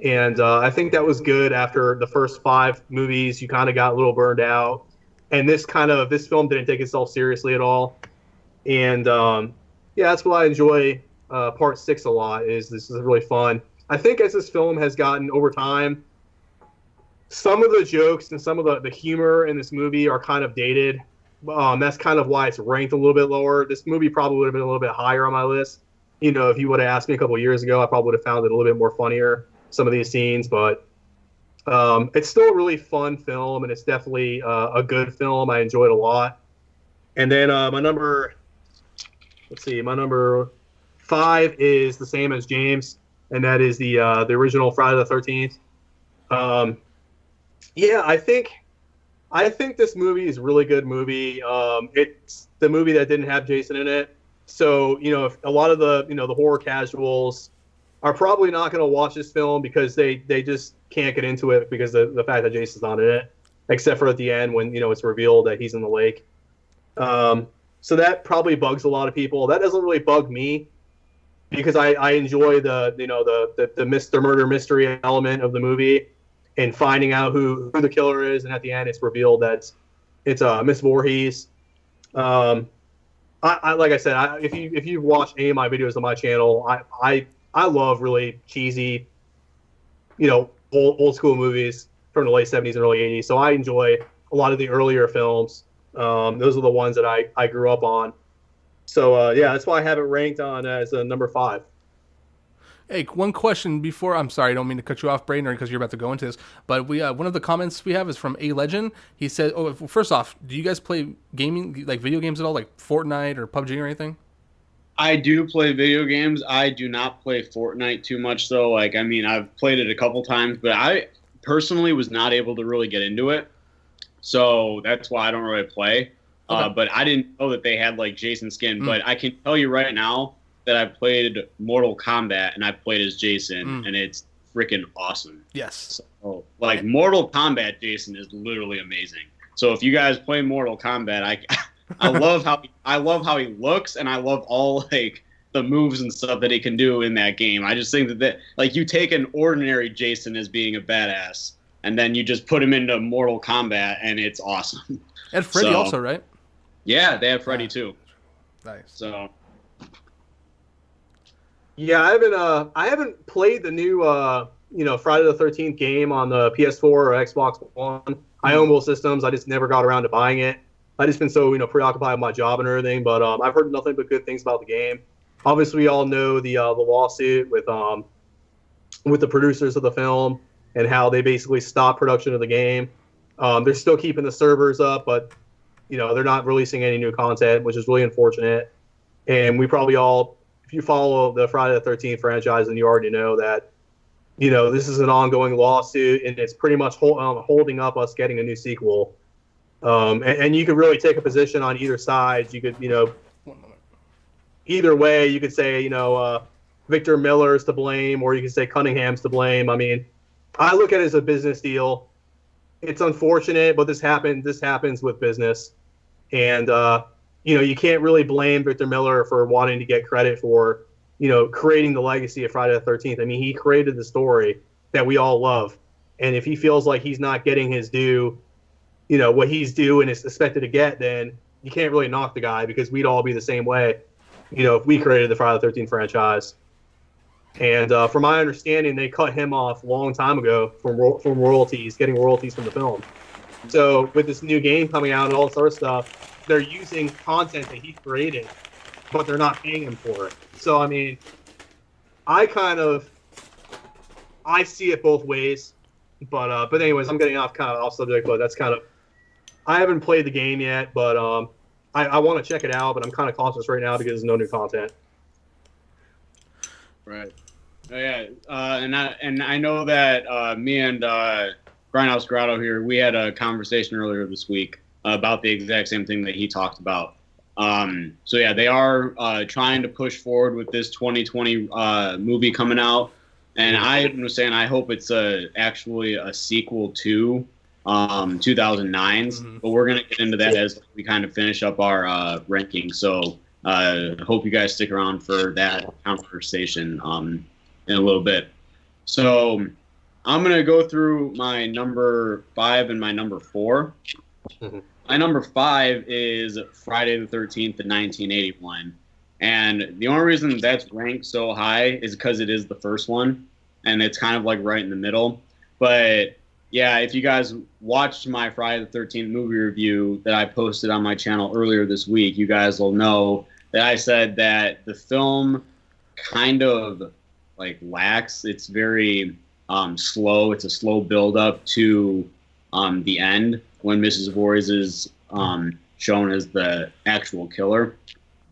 and I think that was good. After the first 5 movies, you kind of got a little burned out, and this film didn't take itself seriously at all, and yeah, that's why I enjoy Part 6 a lot. This is really fun. I think as this film has gotten over time, some of the jokes and some of the humor in this movie are kind of dated. That's kind of why it's ranked a little bit lower. This movie probably would have been a little bit higher on my list. If you would have asked me a couple of years ago, I probably would have found it a little bit more funnier, some of these scenes. But it's still a really fun film, and it's definitely a good film. I enjoyed it a lot. And then my number 5 is the same as James, and that is the original Friday the 13th. Yeah, I think this movie is a really good movie. It's the movie that didn't have Jason in it. So, if a lot of the horror casuals are probably not going to watch this film because they just can't get into it because of the fact that Jason's not in it, except for at the end when, it's revealed that he's in the lake. So that probably bugs a lot of people. That doesn't really bug me because I enjoy the murder mystery element of the movie. And finding out who the killer is, and at the end it's revealed that it's Miss Voorhees. Like I said, if you've watched any of my videos on my channel, I love really cheesy, old school movies from the late 70s and early 80s. So I enjoy a lot of the earlier films. Those are the ones that I grew up on. So yeah, that's why I have it ranked on as a number 5. Hey, one question before. I'm sorry, I don't mean to cut you off, Braden, because you're about to go into this. But one of the comments we have is from A Legend. He said, "Oh, first off, do you guys play gaming, like video games at all, like Fortnite or PUBG or anything?" I do play video games. I do not play Fortnite too much, though. I've played it a couple times, but I personally was not able to really get into it, so that's why I don't really play. Okay. But I didn't know that they had like Jason skin. But I can tell you right now that I played Mortal Kombat and I played as Jason, and it's freaking awesome. Yes. So, Mortal Kombat Jason is literally amazing. So if you guys play Mortal Kombat, I love how he looks, and I love all the moves and stuff that he can do in that game. I just think that you take an ordinary Jason as being a badass, and then you just put him into Mortal Kombat, and it's awesome. And Freddy also, right? Yeah, they have Freddy too. Nice. So. Yeah, I haven't played the new Friday the 13th game on the PS4 or Xbox One. I own both systems. I just never got around to buying it. I just been so preoccupied with my job and everything. But I've heard nothing but good things about the game. Obviously, we all know the lawsuit with the producers of the film and how they basically stopped production of the game. They're still keeping the servers up, but they're not releasing any new content, which is really unfortunate. And we probably all, if you follow the Friday the 13th franchise, then you already know that, this is an ongoing lawsuit, and it's pretty much holding up us getting a new sequel. And you could really take a position on either side. You could, either way, you could say, Victor Miller's to blame, or you could say Cunningham's to blame. I mean, I look at it as a business deal. It's unfortunate, but this happens with business. And, you can't really blame Victor Miller for wanting to get credit for, creating the legacy of Friday the 13th. I mean, he created the story that we all love. And if he feels like he's not getting his due, what he's due and is expected to get, then you can't really knock the guy, because we'd all be the same way, if we created the Friday the 13th franchise. And from my understanding, they cut him off a long time ago from royalties, getting royalties from the film. So with this new game coming out and all this other stuff, they're using content that he created, but they're not paying him for it. So, I mean, I see it both ways. But anyways, I'm getting off subject, but that's kind of, I haven't played the game yet, but I want to check it out, but I'm kind of cautious right now because there's no new content. Right. Oh, yeah. And I know that me and Grindhouse Grotto here, we had a conversation earlier this week about the exact same thing that he talked about. So yeah, they are trying to push forward with this 2020 movie coming out, and I was saying I hope it's actually a sequel to 2009's, but we're gonna get into that as we kind of finish up our ranking. So hope you guys stick around for that conversation in a little bit. So I'm gonna go through my number 5 and my number 4. My number 5 is Friday the 13th in 1981. And the only reason that's ranked so high is because it is the first one, and it's kind of like right in the middle. But yeah, if you guys watched my Friday the 13th movie review that I posted on my channel earlier this week, you guys will know that I said that the film kind of like lacks. It's very slow. It's a slow build up to the end when Mrs. Voorhees is shown as the actual killer.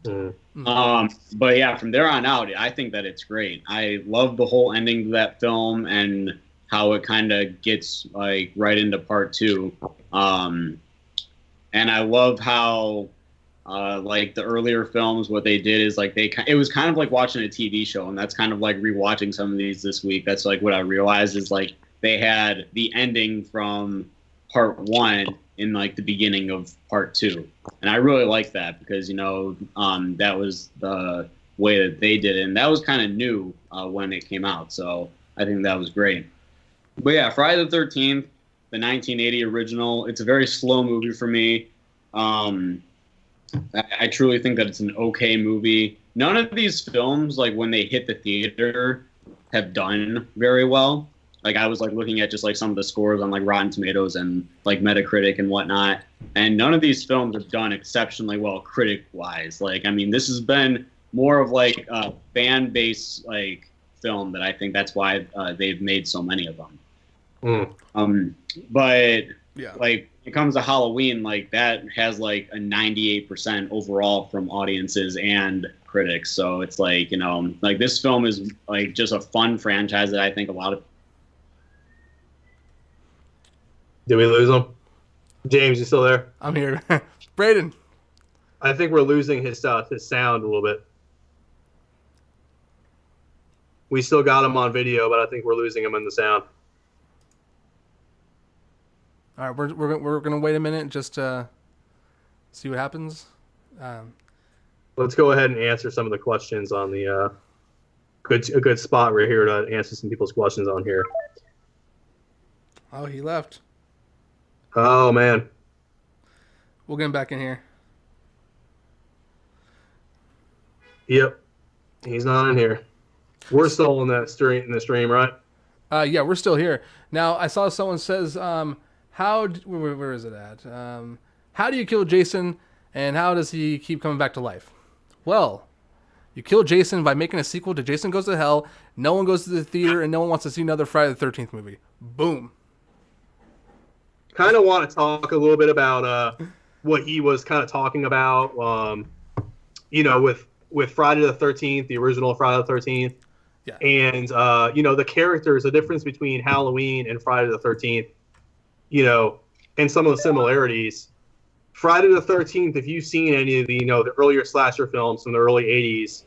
But yeah, from there on out, I think that it's great. I love the whole ending to that film and how it kind of gets like right into part 2. And I love how like the earlier films, what they did is like it was kind of like watching a TV show, and that's kind of like rewatching some of these this week. That's like what I realized is like they had the ending from part 1 in like the beginning of part 2, and I really like that because that was the way that they did it, and that was kind of new when it came out, so I think that was great. But yeah, Friday the 13th, the 1980 original, it's a very slow movie for me. I truly think that it's an okay movie. None of these films, like when they hit the theater, have done very well. Like I was like looking at just like some of the scores on like Rotten Tomatoes and like Metacritic and whatnot, and none of these films have done exceptionally well critic wise. Like I mean, this has been more of like a fan base like film that I think that's why they've made so many of them. But yeah, like when it comes to Halloween, like that has like a 98% overall from audiences and critics. So it's like like this film is like just a fun franchise that I think a lot of. Did we lose him? James, you still there? I'm here. Braden. I think we're losing his sound a little bit. We still got him on video, but I think we're losing him in the sound. All right, we're gonna wait a minute just to see what happens. Let's go ahead and answer some of the questions on the a good spot right here to answer some people's questions on here. Oh, he left. Oh man. We'll get him back in here. Yep. He's not in here. We're still in the stream, right? Yeah, we're still here. Now, I saw someone says, where is it at? How do you kill Jason, and how does he keep coming back to life? Well, you kill Jason by making a sequel to Jason Goes to Hell. No one goes to the theater, and no one wants to see another Friday the 13th movie. Boom. Kind of want to talk a little bit about what he was kind of talking about, with Friday the 13th, the original Friday the 13th. Yeah. And, the characters, the difference between Halloween and Friday the 13th, and some of the similarities. Friday the 13th, if you've seen any of the earlier slasher films from the early 80s.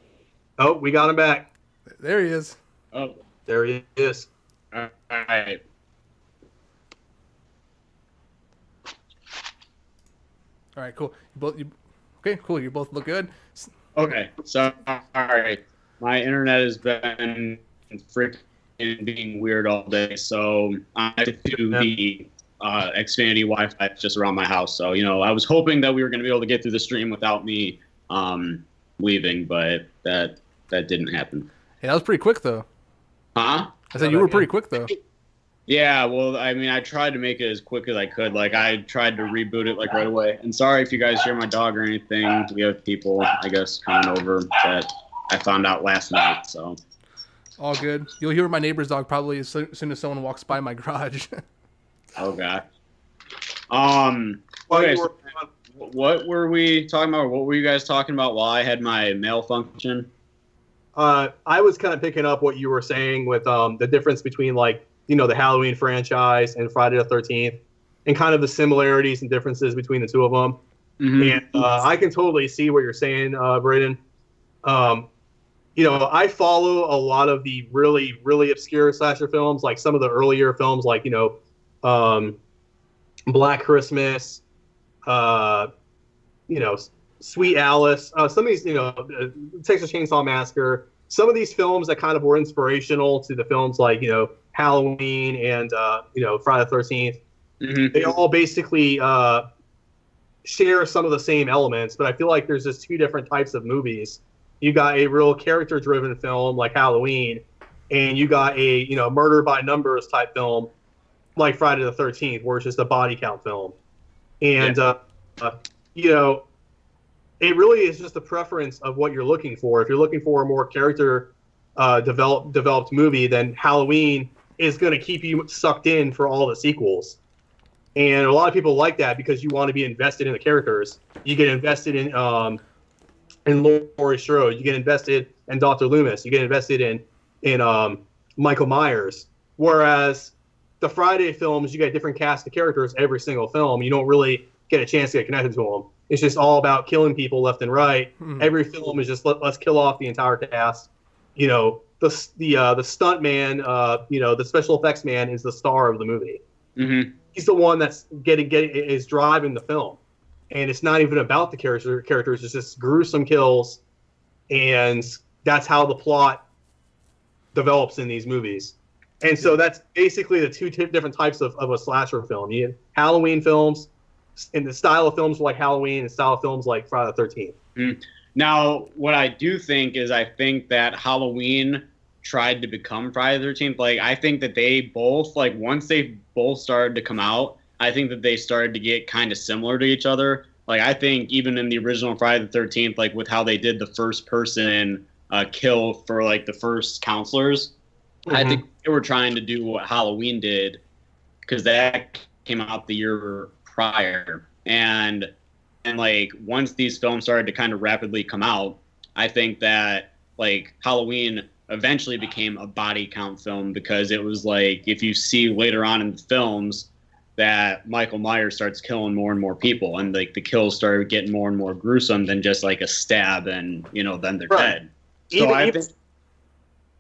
Oh, we got him back. There he is. Oh. There he is. All right. All right, cool. Okay, cool. You both look good. Okay, so all right, my internet has been freaking being weird all day, so I have to do the Xfinity Wi-Fi just around my house. So I was hoping that we were going to be able to get through the stream without me leaving, but that didn't happen. Hey, that was pretty quick though. Huh? I said you were pretty quick though. Yeah, well, I mean, I tried to make it as quick as I could. Like, I tried to reboot it, like, right away. And sorry if you guys hear my dog or anything. We have people, I guess, coming over that I found out last night, so. All good. You'll hear my neighbor's dog probably as soon as someone walks by my garage. Oh god. Well, Okay, you were- what were we talking about? What were you guys talking about while I had my malfunction? I was kind of picking up what you were saying with the difference between like the Halloween franchise and Friday the 13th, and kind of the similarities and differences between the two of them. Mm-hmm. And I can totally see what you're saying, Braden. I follow a lot of the really, really obscure slasher films, like some of the earlier films, like Black Christmas, Sweet Alice, some of these, Texas Chainsaw Massacre, some of these films that kind of were inspirational to the films like, Halloween and, Friday the 13th. Mm-hmm. They all basically share some of the same elements, but I feel like there's just two different types of movies. You got a real character-driven film like Halloween, and you got a, murder by numbers type film like Friday the 13th, where it's just a body count film. And, it really is just a preference of what you're looking for. If you're looking for a more character developed movie, then Halloween is going to keep you sucked in for all the sequels. And a lot of people like that because you want to be invested in the characters. You get invested in Laurie Strode. You get invested in Dr. Loomis. You get invested in Michael Myers. Whereas the Friday films, you get a different cast of characters every single film. You don't really get a chance to get connected to them. It's just all about killing people left and right. Every film is just let's kill off the entire cast. The stunt man, the special effects man is the star of the movie. Mm-hmm. He's the one that's is driving the film, and it's not even about the characters. It's just gruesome kills, and that's how the plot develops in these movies. And so that's basically the two different types of a slasher film. You have Halloween films, in the style of films like Halloween, and style of films like Friday the 13th. Mm. Now, what I do think is I think that Halloween tried to become Friday the 13th. Like, I think that they both, like, once they both started to come out, I think that they started to get kind of similar to each other. Like, I think even in the original Friday the 13th, like, with how they did the first person kill for, like, the first counselors, I think they were trying to do what Halloween did, because that came out the year prior. And like, once these films started to kind of rapidly come out, I think that, like, Halloween eventually became a body count film, because it was like, if you see later on in the films that Michael Myers starts killing more and more people, and like the kills started getting more and more gruesome than just like a stab and then they're dead. So I think.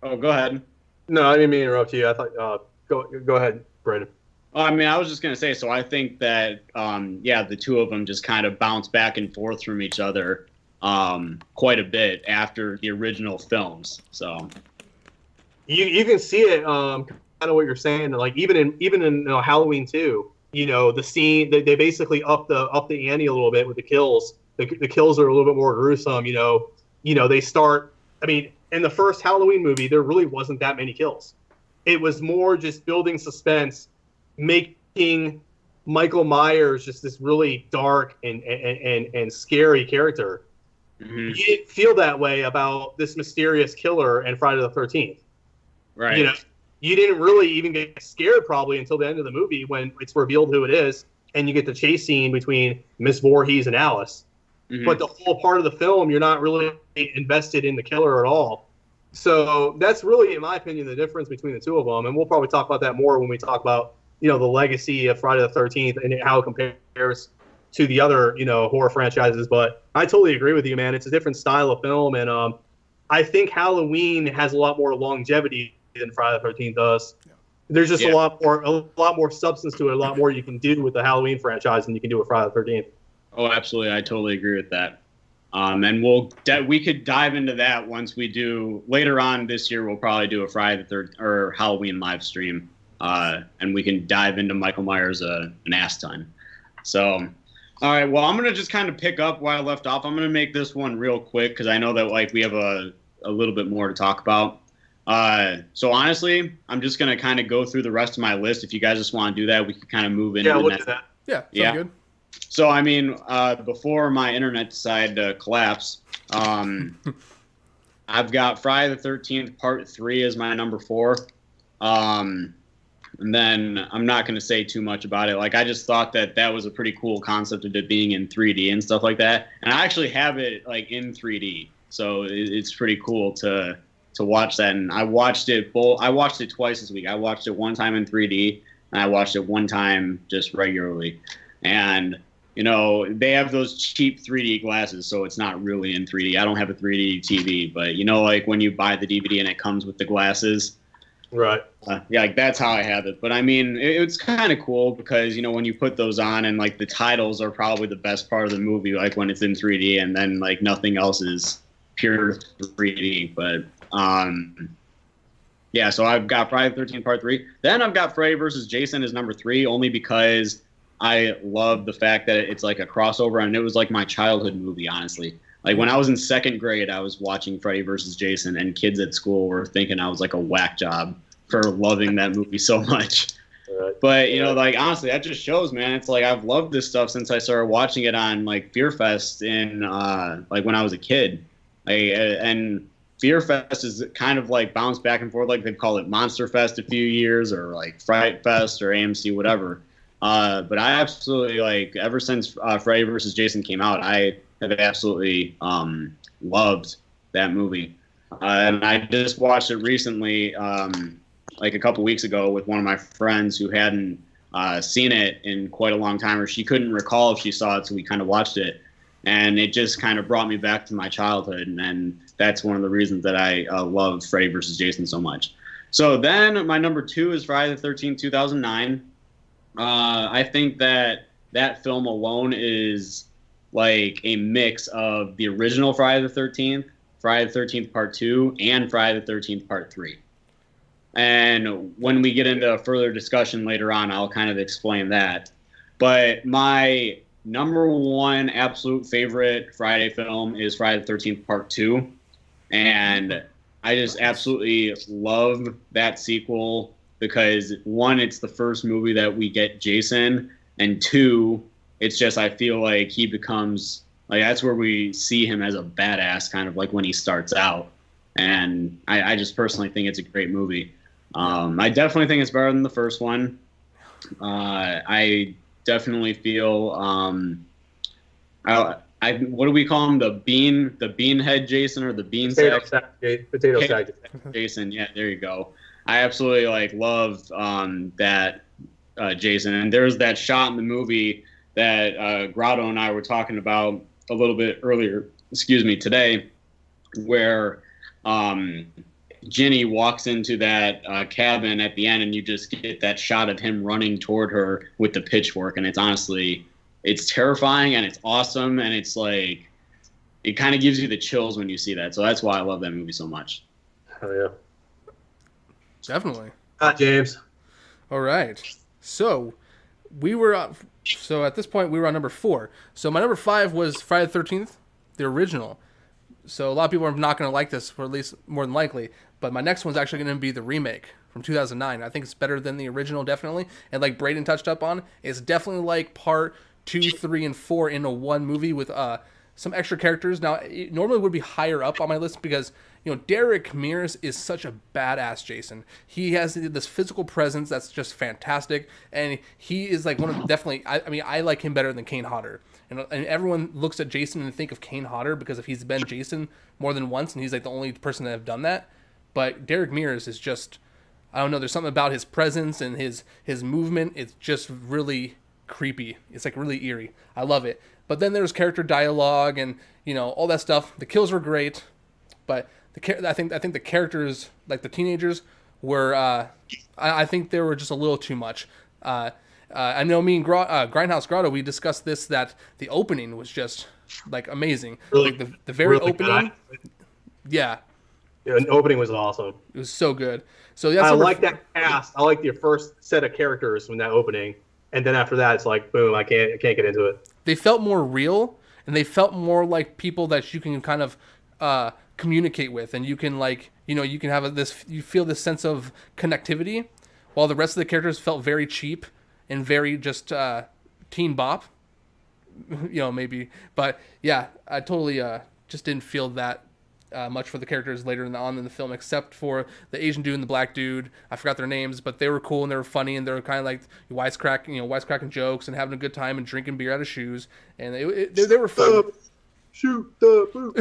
Oh, go ahead. No, I didn't mean to interrupt you. I thought go ahead, Braden. I mean, I was just going to say, so I think that, the two of them just kind of bounce back and forth from each other quite a bit after the original films. So you can see it, kind of what you're saying. Like even in Halloween 2, the scene they basically up the ante a little bit with the kills. The kills are a little bit more gruesome. They start. I mean, in the first Halloween movie, there really wasn't that many kills. It was more just building suspense, making Michael Myers just this really dark and scary character. Mm-hmm. You didn't feel that way about this mysterious killer and Friday the 13th. Right. You didn't really even get scared probably until the end of the movie when it's revealed who it is, and you get the chase scene between Miss Voorhees and Alice. Mm-hmm. But the whole part of the film, you're not really invested in the killer at all. So that's really, in my opinion, the difference between the two of them. And we'll probably talk about that more when we talk about, the legacy of Friday the 13th and how it compares to the other, horror franchises. But I totally agree with you, man. It's a different style of film. And I think Halloween has a lot more longevity than Friday the 13th does. Yeah. There's just a lot more substance to it, a lot more you can do with the Halloween franchise than you can do with Friday the 13th. Oh, absolutely. I totally agree with that. And we could dive into that once we do later on this year. We'll probably do a Friday the 13th or Halloween live stream, and we can dive into Michael Myers an ass ton. So, all right. Well, I'm gonna just kind of pick up where I left off. I'm gonna make this one real quick because I know that we have a little bit more to talk about. So honestly, I'm just gonna kind of go through the rest of my list. If you guys just want to do that, we can kind of move into the next. Do that. Yeah. Good. So, I mean, before my internet decided to collapse, I've got Friday the 13th Part 3 as my number 4. And then I'm not going to say too much about it. Like, I just thought that was a pretty cool concept of it being in 3D and stuff like that. And I actually have it like in 3D, so it's pretty cool to watch that. And I watched it twice this week. I watched it one time in 3D, and I watched it one time just regularly. And they have those cheap 3D glasses, so it's not really in 3D. I don't have a 3D TV, but like when you buy the DVD and it comes with the glasses. Right. Yeah, like that's how I have it. But I mean, it's kind of cool because when you put those on and like the titles are probably the best part of the movie, like when it's in 3D, and then like nothing else is pure 3D. But yeah. So I've got Friday the 13th Part 3. Then I've got Freddy versus Jason as number 3, only because I love the fact that it's like a crossover, and it was like my childhood movie, honestly. Like when I was in 2nd grade, I was watching Freddy vs. Jason, and kids at school were thinking I was like a whack job for loving that movie so much. Right. But like honestly, that just shows, man. It's like I've loved this stuff since I started watching it on like Fear Fest in like when I was a kid. And Fear Fest is kind of like bounced back and forth. Like they've called it Monster Fest a few years, or like Fright Fest or AMC, whatever. But I absolutely like ever since Freddy vs. Jason came out, I have absolutely loved that movie. And I just watched it recently, like a couple weeks ago, with one of my friends who hadn't seen it in quite a long time, or she couldn't recall if she saw it, so we kind of watched it. And it just kind of brought me back to my childhood, and that's one of the reasons that I love Freddy vs. Jason so much. So then my number 2 is Friday the 13th, 2009. I think that film alone is like a mix of the original Friday the 13th, Friday the 13th Part 2, and Friday the 13th Part 3. And when we get into further discussion later on, I'll kind of explain that. But my number 1 absolute favorite Friday film is Friday the 13th Part 2. And I just absolutely love that sequel because, 1, it's the first movie that we get Jason, and 2, it's just I feel like he becomes like that's where we see him as a badass, kind of like when he starts out. And I just personally think it's a great movie. I definitely think it's better than the first one. I definitely feel what do we call him? The beanhead Jason, or the bean sack? Potato sack Jason. Yeah, there you go. I absolutely love that Jason. And there's that shot in the movie that Grotto and I were talking about a little bit earlier, today, where Ginny walks into that cabin at the end, and you just get that shot of him running toward her with the pitchfork. And it's terrifying, and it's awesome, and it's like, it kind of gives you the chills when you see that. So that's why I love that movie so much. Hell yeah. Definitely. James. All right. So at this point we were on number 4. So my number 5 was Friday the 13th, the original. So a lot of people are not going to like this, or at least more than likely. But my next one's actually going to be the remake from 2009. I think it's better than the original, definitely. And like Braden touched up on, it's definitely like part 2, 3, and 4 in a one movie with some extra characters. Now, it normally would be higher up on my list because, Derek Mears is such a badass Jason. He has this physical presence that's just fantastic. And he is like one of definitely, I like him better than Kane Hodder. And everyone looks at Jason and think of Kane Hodder because if he's been Jason more than once, and he's like the only person that have done that. But Derek Mears is just, I don't know, there's something about his presence and his movement. It's just really creepy. It's like really eerie. I love it. But then there's character dialogue and all that stuff. The kills were great, but I think the characters, like the teenagers, were I think they were just a little too much. I know me and Grindhouse Grotto, we discussed this, that the opening was just like amazing. Really, like the very really opening. Yeah. The opening was awesome. It was so good. So yeah, I like that cast. I like the first set of characters from that opening, and then after that, it's like boom. I can't get into it. They felt more real, and they felt more like people that you can kind of communicate with, and you can you can have you feel this sense of connectivity, while the rest of the characters felt very cheap and very just teen bop, maybe. But yeah, I totally just didn't feel that much for the characters later on in the film, except for the Asian dude and the black dude. I forgot their names, but they were cool and they were funny and they were kind of like wisecracking jokes and having a good time and drinking beer out of shoes. And they were fun. Shoot the boot.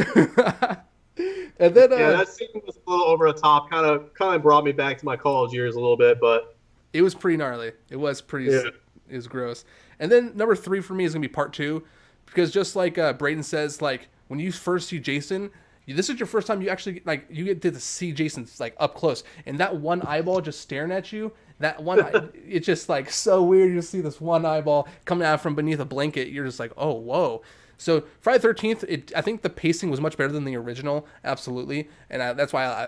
And then that scene was a little over the top. Kind of brought me back to my college years a little bit, but it was pretty gnarly. It was pretty. Yeah. It was gross. And then number 3 for me is gonna be part 2, because just like Braden says, like when you first see Jason, this is your first time you actually you get to see Jason like up close, and that one eyeball just staring at you. That one, it's just like so weird. You see this one eyeball coming out from beneath a blanket. You're just like, oh, whoa. So Friday the 13th, I think the pacing was much better than the original, absolutely, and that's why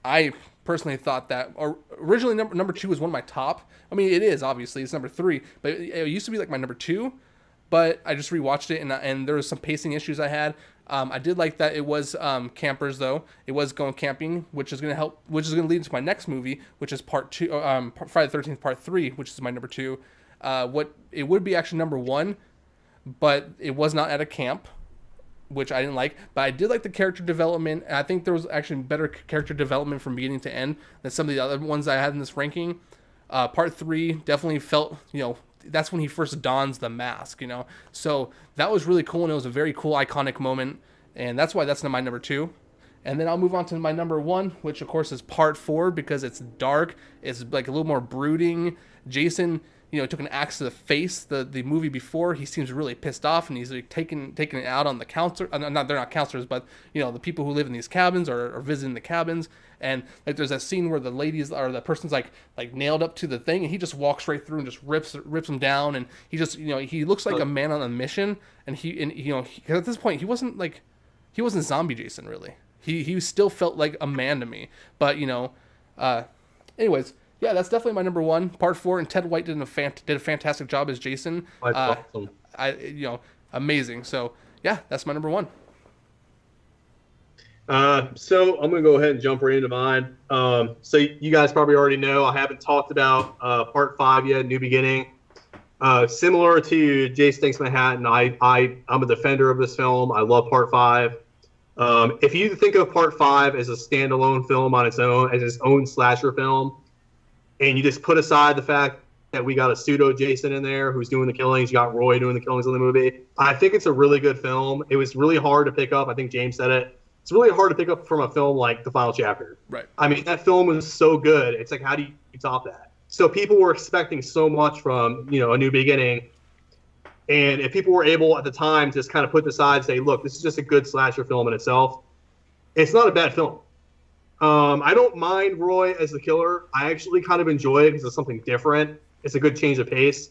I personally thought that originally number 2 was one of my top. I mean, it is obviously it's number 3, but it used to be like my number 2. But I just rewatched it and there was some pacing issues I had. I did like that it was campers though. It was going camping, which is going to lead into my next movie, which is part 2, Friday the 13th Part 3, which is my number 2. It would be actually number 1. But it was not at a camp, which I didn't like. But I did like the character development. I think there was actually better character development from beginning to end than some of the other ones I had in this ranking. Part 3 definitely felt, that's when he first dons the mask, So that was really cool, and it was a very cool, iconic moment. And that's why that's my number 2. And then I'll move on to my number 1, which, of course, is Part 4, because it's dark. It's like a little more brooding. Jason... took an axe to the face. The movie before, he seems really pissed off, and he's like taking it out on the counselor. They're not counselors, but the people who live in these cabins or visiting the cabins. And like there's that scene where the ladies or the person's like nailed up to the thing, and he just walks right through and just rips them down. And he just he looks like a man on a mission. And at this point he wasn't zombie Jason really. He still felt like a man to me. But anyways. Yeah, that's definitely my number 1, Part 4, and Ted White did a fantastic job as Jason. Awesome. Amazing. So yeah, that's my number 1. So I'm gonna go ahead and jump right into mine. So you guys probably already know I haven't talked about Part 5 yet, New Beginning. Similar to Jason Takes Manhattan, I'm a defender of this film. I love Part 5. If you think of Part 5 as a standalone film on its own, as its own slasher film, and you just put aside the fact that we got a pseudo Jason in there who's doing the killings, you got Roy doing the killings in the movie, I think it's a really good film. It was really hard to pick up. I think James said it. It's really hard to pick up from a film like The Final Chapter. Right. I mean, that film was so good. It's like, how do you top that? So people were expecting so much from, A New Beginning. And if people were able at the time to just kind of put aside and say, look, this is just a good slasher film in itself, it's not a bad film. I don't mind Roy as the killer. I actually kind of enjoy it because it's something different. It's a good change of pace.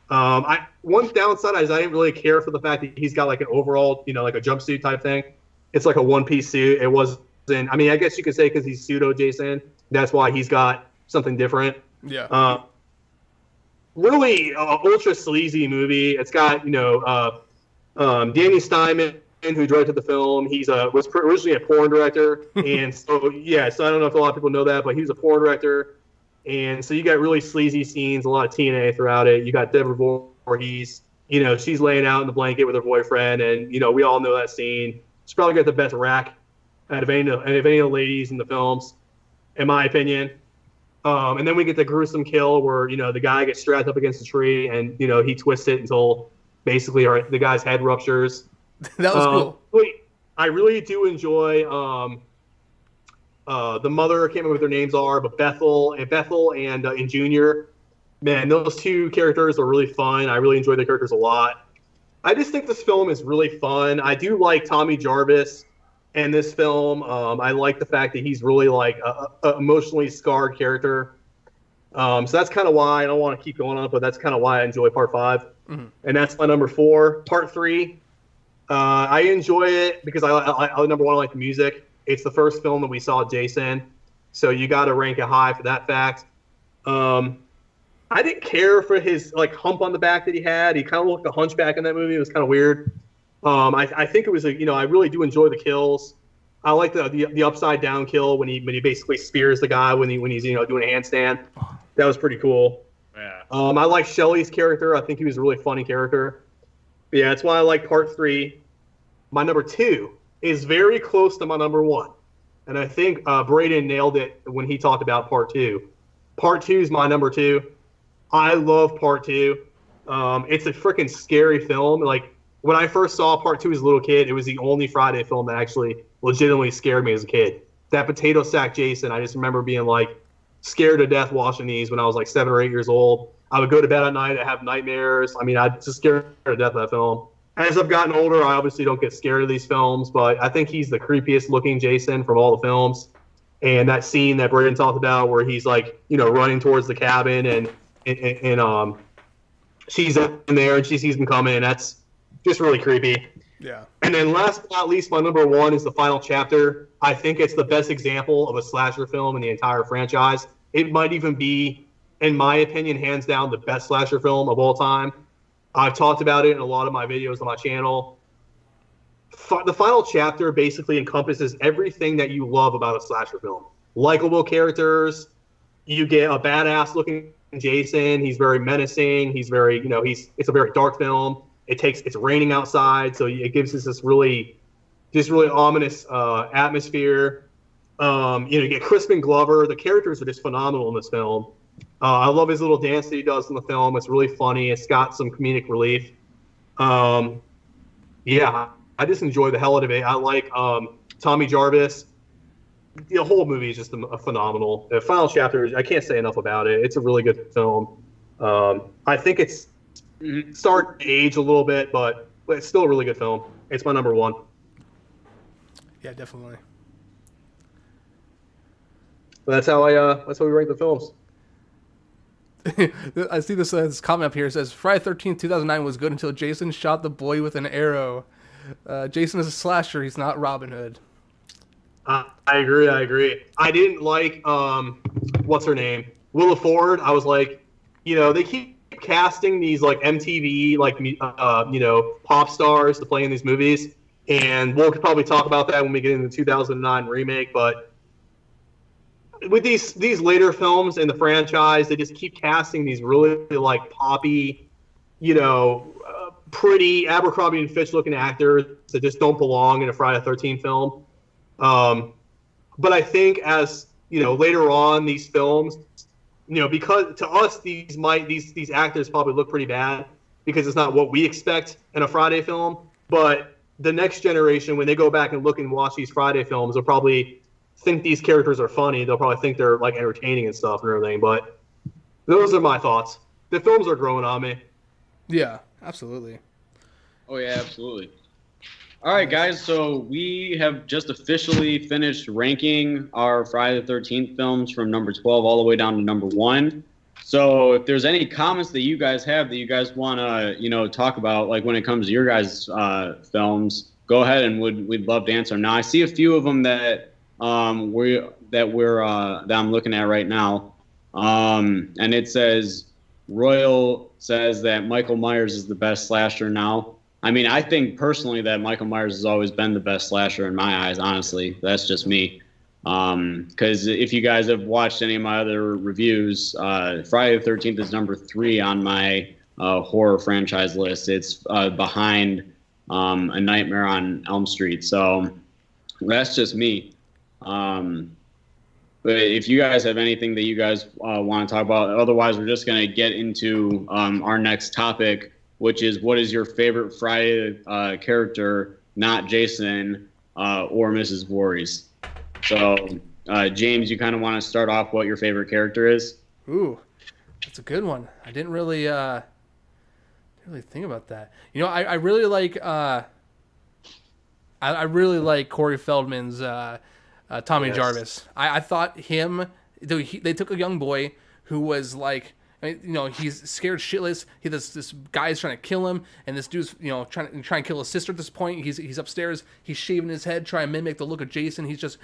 One downside is I didn't really care for the fact that he's got like an overall, like a jumpsuit type thing. It's like a one-piece suit. It wasn't. I mean, I guess you could say because he's pseudo Jason, that's why he's got something different. Yeah. Really ultra sleazy movie. It's got Danny Steinman, who directed the film. He's was originally a porn director, and so I don't know if a lot of people know that, but he was a porn director, and so you got really sleazy scenes, a lot of TNA throughout it. You got Deborah Voorhees, she's laying out in the blanket with her boyfriend, and we all know that scene. She's probably got the best rack out of any of the ladies in the films, in my opinion. And then we get the gruesome kill where the guy gets strapped up against a tree, and he twists it until basically the guy's head ruptures. That was cool. I really do enjoy the mother. I can't remember what their names are, but Bethel and Junior. Man, those two characters are really fun. I really enjoy their characters a lot. I just think this film is really fun. I do like Tommy Jarvis in this film. I like the fact that he's really like a emotionally scarred character. So that's kind of why I don't want to keep going on, but that's kind of why I enjoy Part 5. Mm-hmm. And that's my number 4. Part 3. I enjoy it because I number 1, I like the music. It's the first film that we saw Jason, so you got to rank it high for that fact. I didn't care for his like hump on the back that he had. He kind of looked like a hunchback in that movie. It was kind of weird. I think it was I really do enjoy the kills. I like the upside down kill when he basically spears the guy when he's doing a handstand. That was pretty cool. Yeah. I like Shelley's character. I think he was a really funny character. But yeah, that's why I like Part 3. My number 2 is very close to my number one. And I think Braden nailed it when he talked about part two. Part two is my number two. I love part two. It's a freaking scary film. Like, when I first saw part two as a little kid, it was the only Friday film that actually legitimately scared me as a kid. That potato sack Jason, I just remember being like scared to death watching these when I was like 7 or 8 years old. I would go to bed at night, I'd have nightmares. I mean, I'd just scared to death of that film. As I've gotten older, I obviously don't get scared of these films, but I think he's the creepiest looking Jason from all the films. And that scene that Braden talked about where he's like, running towards the cabin and she's in there and she sees him coming, and that's just really creepy. Yeah. And then last but not least, my number one is the final chapter. I think it's the best example of a slasher film in the entire franchise. It might even be, in my opinion, hands down the best slasher film of all time. I've talked about it in a lot of my videos on my channel. The final chapter basically encompasses everything that you love about a slasher film. Likeable characters. You get a badass looking Jason. He's very menacing. He's very, it's a very dark film. It's raining outside, so it gives us this really ominous atmosphere. You get Crispin Glover. The characters are just phenomenal in this film. I love his little dance that he does in the film. It's really funny. It's got some comedic relief. Yeah, I just enjoy the hell out of it. I like Tommy Jarvis. The whole movie is just phenomenal. The final chapter, I can't say enough about it. It's a really good film. I think it's starting to age a little bit, but it's still a really good film. It's my number one. Yeah, definitely. But that's how we rank the films. I see this comment up here. It says, Friday 13th, 2009 was good until Jason shot the boy with an arrow. Jason is a slasher. He's not Robin Hood. I agree. I didn't like, what's her name? Willa Ford. I was like, they keep casting these like MTV, like, pop stars to play in these movies. And we'll probably talk about that when we get into the 2009 remake. But with these later films in the franchise, they just keep casting these really like poppy, pretty Abercrombie and Fitch looking actors that just don't belong in a Friday the 13th film. But I think as later on these films, because to us these actors probably look pretty bad because it's not what we expect in a Friday film. But the next generation, when they go back and look and watch these Friday films, they'll probably think these characters are funny. They'll probably think they're like entertaining and stuff and everything. But those are my thoughts. The films are growing on me. Yeah, absolutely. Oh yeah, absolutely. All right, guys. So we have just officially finished ranking our Friday the 13th films from number 12 all the way down to number 1. So if there's any comments that you guys have that you guys want to, talk about, like when it comes to your guys' films, go ahead and we'd love to answer them. Now I see a few of them that I'm looking at right now, and it says Royal says that Michael Myers is the best slasher now. I mean, I think personally that Michael Myers has always been the best slasher in my eyes, honestly. That's just me. Because if you guys have watched any of my other reviews, Friday the 13th is number 3 on my horror franchise list. It's behind A Nightmare on Elm Street. So that's just me. But if you guys have anything that you guys want to talk about, otherwise we're just going to get into our next topic, which is what is your favorite Friday character, not Jason or Mrs. Voorhees. So, James, you kind of want to start off what your favorite character is? Ooh, that's a good one. I didn't really think about that. I really like I really like Corey Feldman's Tommy Jarvis. I thought they took a young boy who was like, he's scared shitless. This guy's trying to kill him, and this dude's trying to kill his sister at this point. He's upstairs. He's shaving his head, trying to mimic the look of Jason. He's just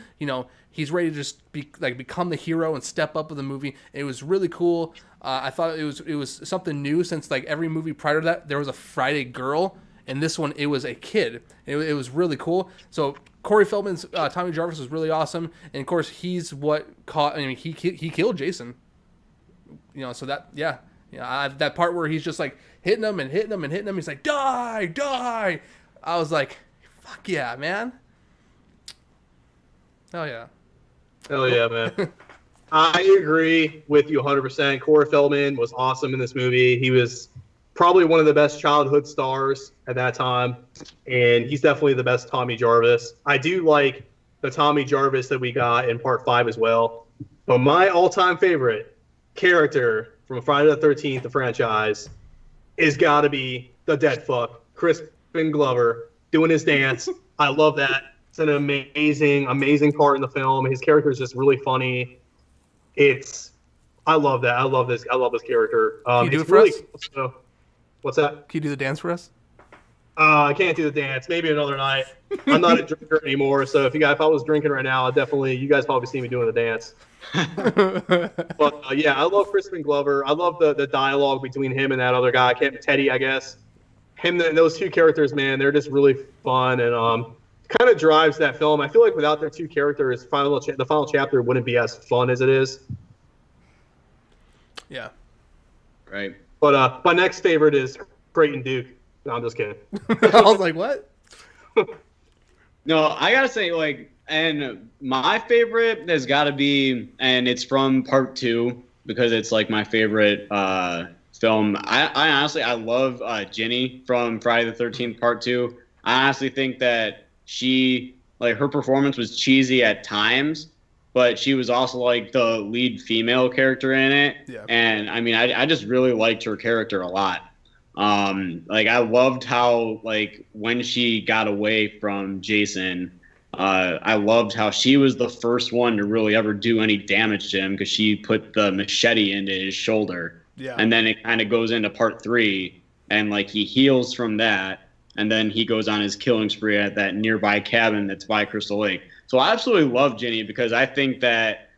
he's ready to just become the hero and step up of the movie. It was really cool. I thought it was something new since like every movie prior to that there was a Friday girl, and this one it was a kid. It was really cool. So Corey Feldman's Tommy Jarvis was really awesome, and of course he's what he killed Jason. So that, that part where he's just like hitting him. He's like, die. I was like, fuck yeah, man. Oh yeah. Hell yeah, man. I agree with you 100%. Corey Feldman was awesome in this movie. He was probably one of the best childhood stars at that time, and he's definitely the best Tommy Jarvis. I do like the Tommy Jarvis that we got in Part 5 as well, but my all-time favorite character from Friday the 13th, the franchise, is got to be the dead fuck, Crispin Glover, doing his dance. I love that. It's an amazing part in the film. His character is just really funny. I love that. I love this character. Can you do it for really us? So, what's that? Can you do the dance for us? I can't do the dance. Maybe another night. I'm not a drinker anymore, so if I was drinking right now, you guys probably see me doing the dance. But yeah, I love Crispin Glover. I love the dialogue between him and that other guy, Teddy, I guess. Those two characters, man, they're just really fun and kind of drives that film. I feel like without their two characters, the final chapter wouldn't be as fun as it is. Yeah. Right. But my next favorite is Creighton Duke. No, I'm just kidding. I was like, what? No, I gotta say, like, and my favorite has got to be, and it's from Part 2 because it's like my favorite film. I honestly love Ginny from Friday the 13th Part 2. I honestly think that her performance was cheesy at times, but she was also like the lead female character in it. Yeah. And I mean, I just really liked her character a lot. I loved how, like, when she got away from Jason, I loved how she was the first one to really ever do any damage to him because she put the machete into his shoulder. Yeah. And then it kind of goes into Part 3, and like he heals from that. And then he goes on his killing spree at that nearby cabin that's by Crystal Lake. So I absolutely love Ginny because I think that,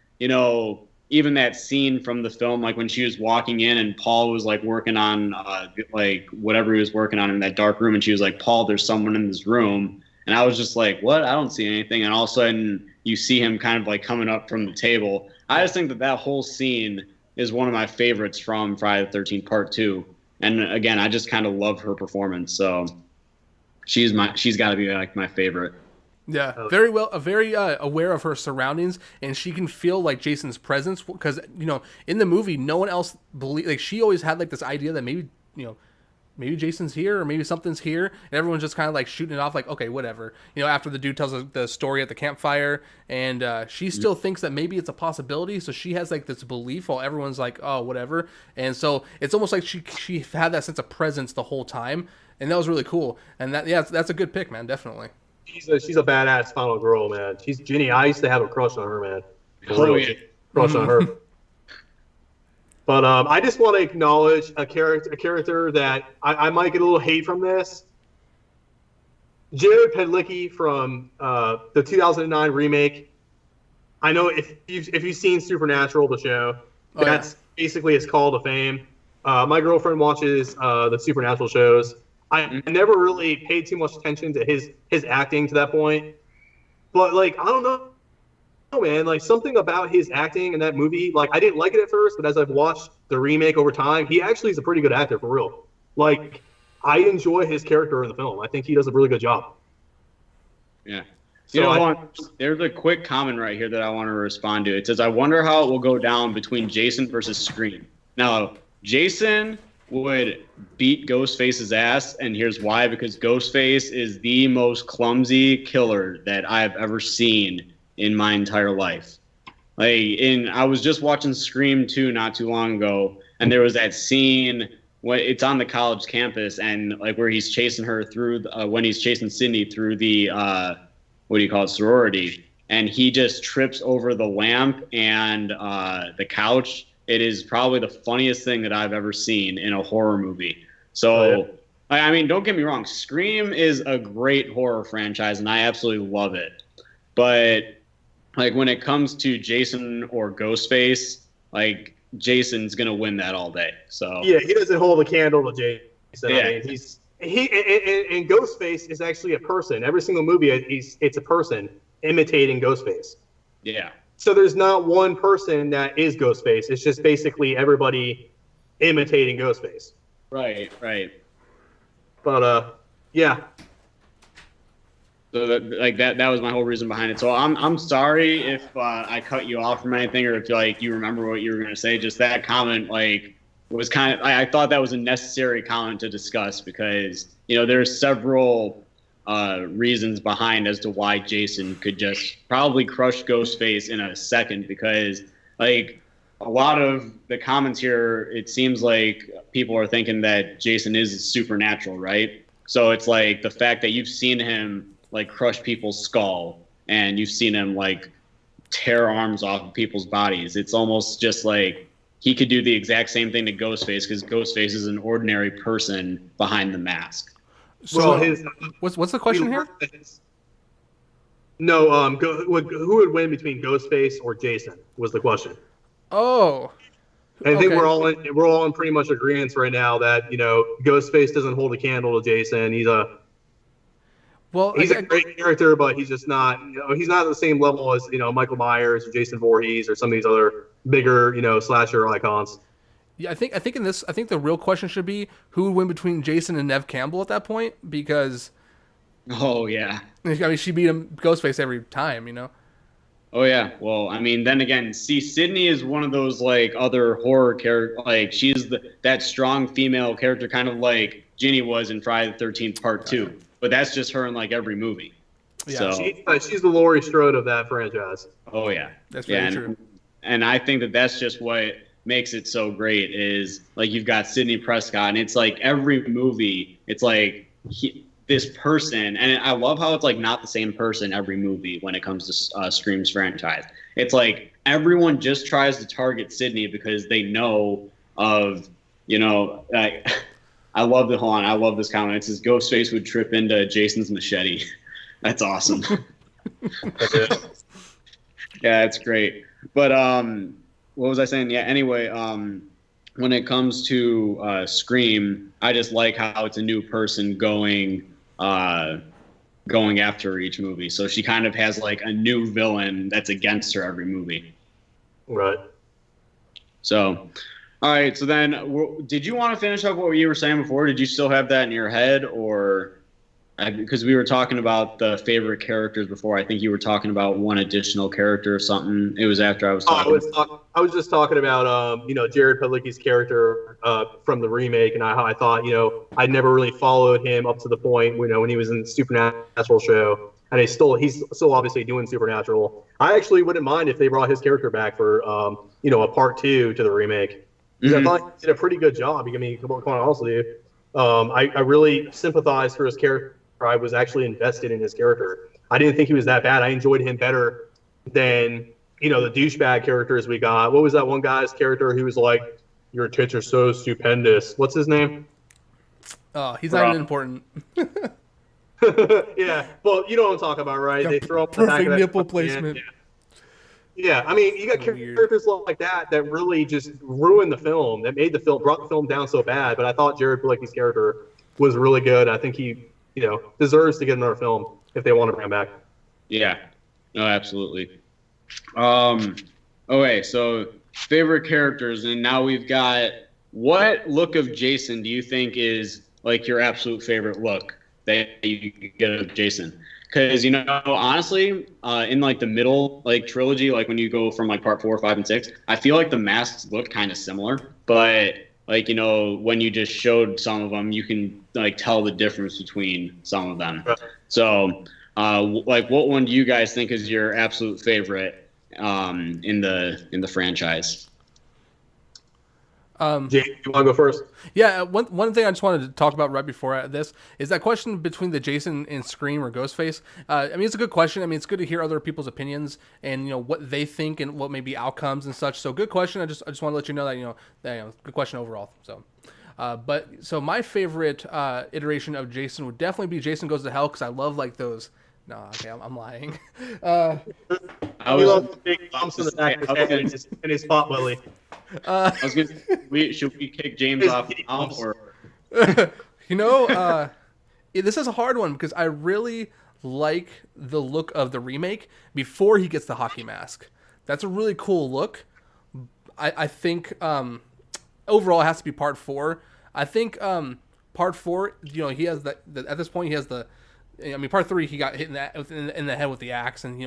even that scene from the film, like when she was walking in and Paul was like working on like whatever he was working on in that dark room. And she was like, Paul, there's someone in this room. And I was just like, what? I don't see anything. And all of a sudden you see him kind of like coming up from the table. I just think that whole scene is one of my favorites from Friday the 13th Part 2. And again, I just kind of love her performance. So she's got to be like my favorite. Yeah, very aware of her surroundings, and she can feel like Jason's presence because in the movie, no one else she always had like this idea that maybe Jason's here or maybe something's here, and everyone's just kind of like shooting it off like, okay, whatever. After the dude tells the story at the campfire, and she still thinks that maybe it's a possibility, so she has like this belief while everyone's like, oh, whatever. And so it's almost like she had that sense of presence the whole time, and that was really cool. And that's a good pick, man, definitely. She's a badass final girl, man. She's Ginny. I used to have a crush on her, man. Crush on her. But I just want to acknowledge a character that I might get a little hate from this. Jared Padalecki from the 2009 remake. I know if you've seen Supernatural, the show, that's basically his call to fame. My girlfriend watches the Supernatural shows. I never really paid too much attention to his acting to that point, but like I don't know, man. Like something about his acting in that movie, like I didn't like it at first, but as I've watched the remake over time, he actually is a pretty good actor for real. Like I enjoy his character in the film. I think he does a really good job. Yeah. So there's a quick comment right here that I want to respond to. It says, I wonder how it will go down between Jason versus Scream. Now, Jason would beat Ghostface's ass, and here's why. Because Ghostface is the most clumsy killer that I've ever seen in my entire life. I was just watching Scream 2 not too long ago, and there was that scene when it's on the college campus, and like where he's chasing her through when he's chasing Cindy through the sorority, and he just trips over the lamp and the couch. It is probably the funniest thing that I've ever seen in a horror movie. So, I mean, don't get me wrong. Scream is a great horror franchise, and I absolutely love it. But, like, when it comes to Jason or Ghostface, like, Jason's going to win that all day. So yeah, he doesn't hold a candle to Jason. Yeah. I mean, and Ghostface is actually a person. Every single movie, it's a person imitating Ghostface. Yeah. So there's not one person that is Ghostface. It's just basically everybody imitating Ghostface. Right. But yeah. So that was my whole reason behind it. So I'm sorry if I cut you off from anything, or if you remember what you were going to say. Just that comment was kind of, I thought that was a necessary comment to discuss, because there's several reasons behind as to why Jason could just probably crush Ghostface in a second, because a lot of the comments here, it seems like people are thinking that Jason is supernatural, right? So it's like the fact that you've seen him crush people's skull, and you've seen him tear arms off of people's bodies. It's almost just he could do the exact same thing to Ghostface, because Ghostface is an ordinary person behind the mask. So what's the question here? No, who would win between Ghostface or Jason was the question. Oh, I think we're all in pretty much agreement right now that Ghostface doesn't hold a candle to Jason. He's a great character, but he's just not. He's not at the same level as Michael Myers or Jason Voorhees or some of these other bigger slasher icons. Yeah, I think the real question should be who would win between Jason and Nev Campbell at that point, because. Oh yeah. I mean, she beat him Ghostface every time, Oh yeah. Well, I mean, then again, see, Sydney is one of those other horror character. She's that strong female character, kind of like Ginny was in Friday the 13th Part 2. But that's just her in every movie. Yeah, so she's the Laurie Strode of that franchise. Oh yeah, that's very true. And I think that's just what makes it so great is you've got Sidney Prescott, and it's every movie, it's this person, and I love how it's not the same person every movie when it comes to Scream's franchise. It's everyone just tries to target Sidney because they know of I love this comment. It says Ghostface would trip into Jason's machete. That's awesome. Yeah, it's great. But what was I saying? Yeah, anyway, when it comes to Scream, I just like how it's a new person going after each movie. So she kind of has a new villain that's against her every movie. Right. So, all right. So then, did you want to finish up what you were saying before? Did you still have that in your head, or because we were talking about the favorite characters before? I think you were talking about one additional character or something. It was after I was talking. I was just talking about Jared Padalecki's character from the remake, and how I thought I never really followed him up to the point when he was in the Supernatural show, and he's still obviously doing Supernatural. I actually wouldn't mind if they brought his character back for a part 2 to the remake. Mm-hmm. I thought he did a pretty good job. I mean, quite honestly, I really sympathized for his character. I was actually invested in his character. I didn't think he was that bad. I enjoyed him better than the douchebag characters we got. What was that one guy's character who was your tits are so stupendous? What's his name? Oh, he's not even important. Yeah, well, you know what I'm talking about, right? They throw up perfect nipple placement. Yeah, I mean, you got characters like that really just ruined the film. That brought the film down so bad. But I thought Jared Padalecki's character was really good. I think he, deserves to get another film if they want to bring him back. Yeah, no, absolutely. Okay, so favorite characters, and now we've got, what look of Jason do you think is your absolute favorite look that you get of Jason? Because honestly, in the middle trilogy, when you go from part 4, 5, and 6, I feel the masks look kind of similar, but when you just showed some of them, you can tell the difference between some of them. Right. So what one do you guys think is your absolute favorite in the franchise? Jake, you want to go first? Yeah, one thing I just wanted to talk about right before this is that question between the Jason and Scream or Ghostface. I mean, it's a good question. I mean, it's good to hear other people's opinions and what they think and what may be outcomes and such. So, good question. I just want to let you know that good question overall. So, so my favorite iteration of Jason would definitely be Jason Goes to Hell, because I love those. No, okay, I'm lying. I love the big bumps in the back of his head and his pot belly. I was gonna say, should we kick James off now, or? This is a hard one because I really like the look of the remake before he gets the hockey mask. That's a really cool look. I think overall it has to be part 4. I think part 4, he has at this point he has I mean, part 3 he got hit in the head with the axe, and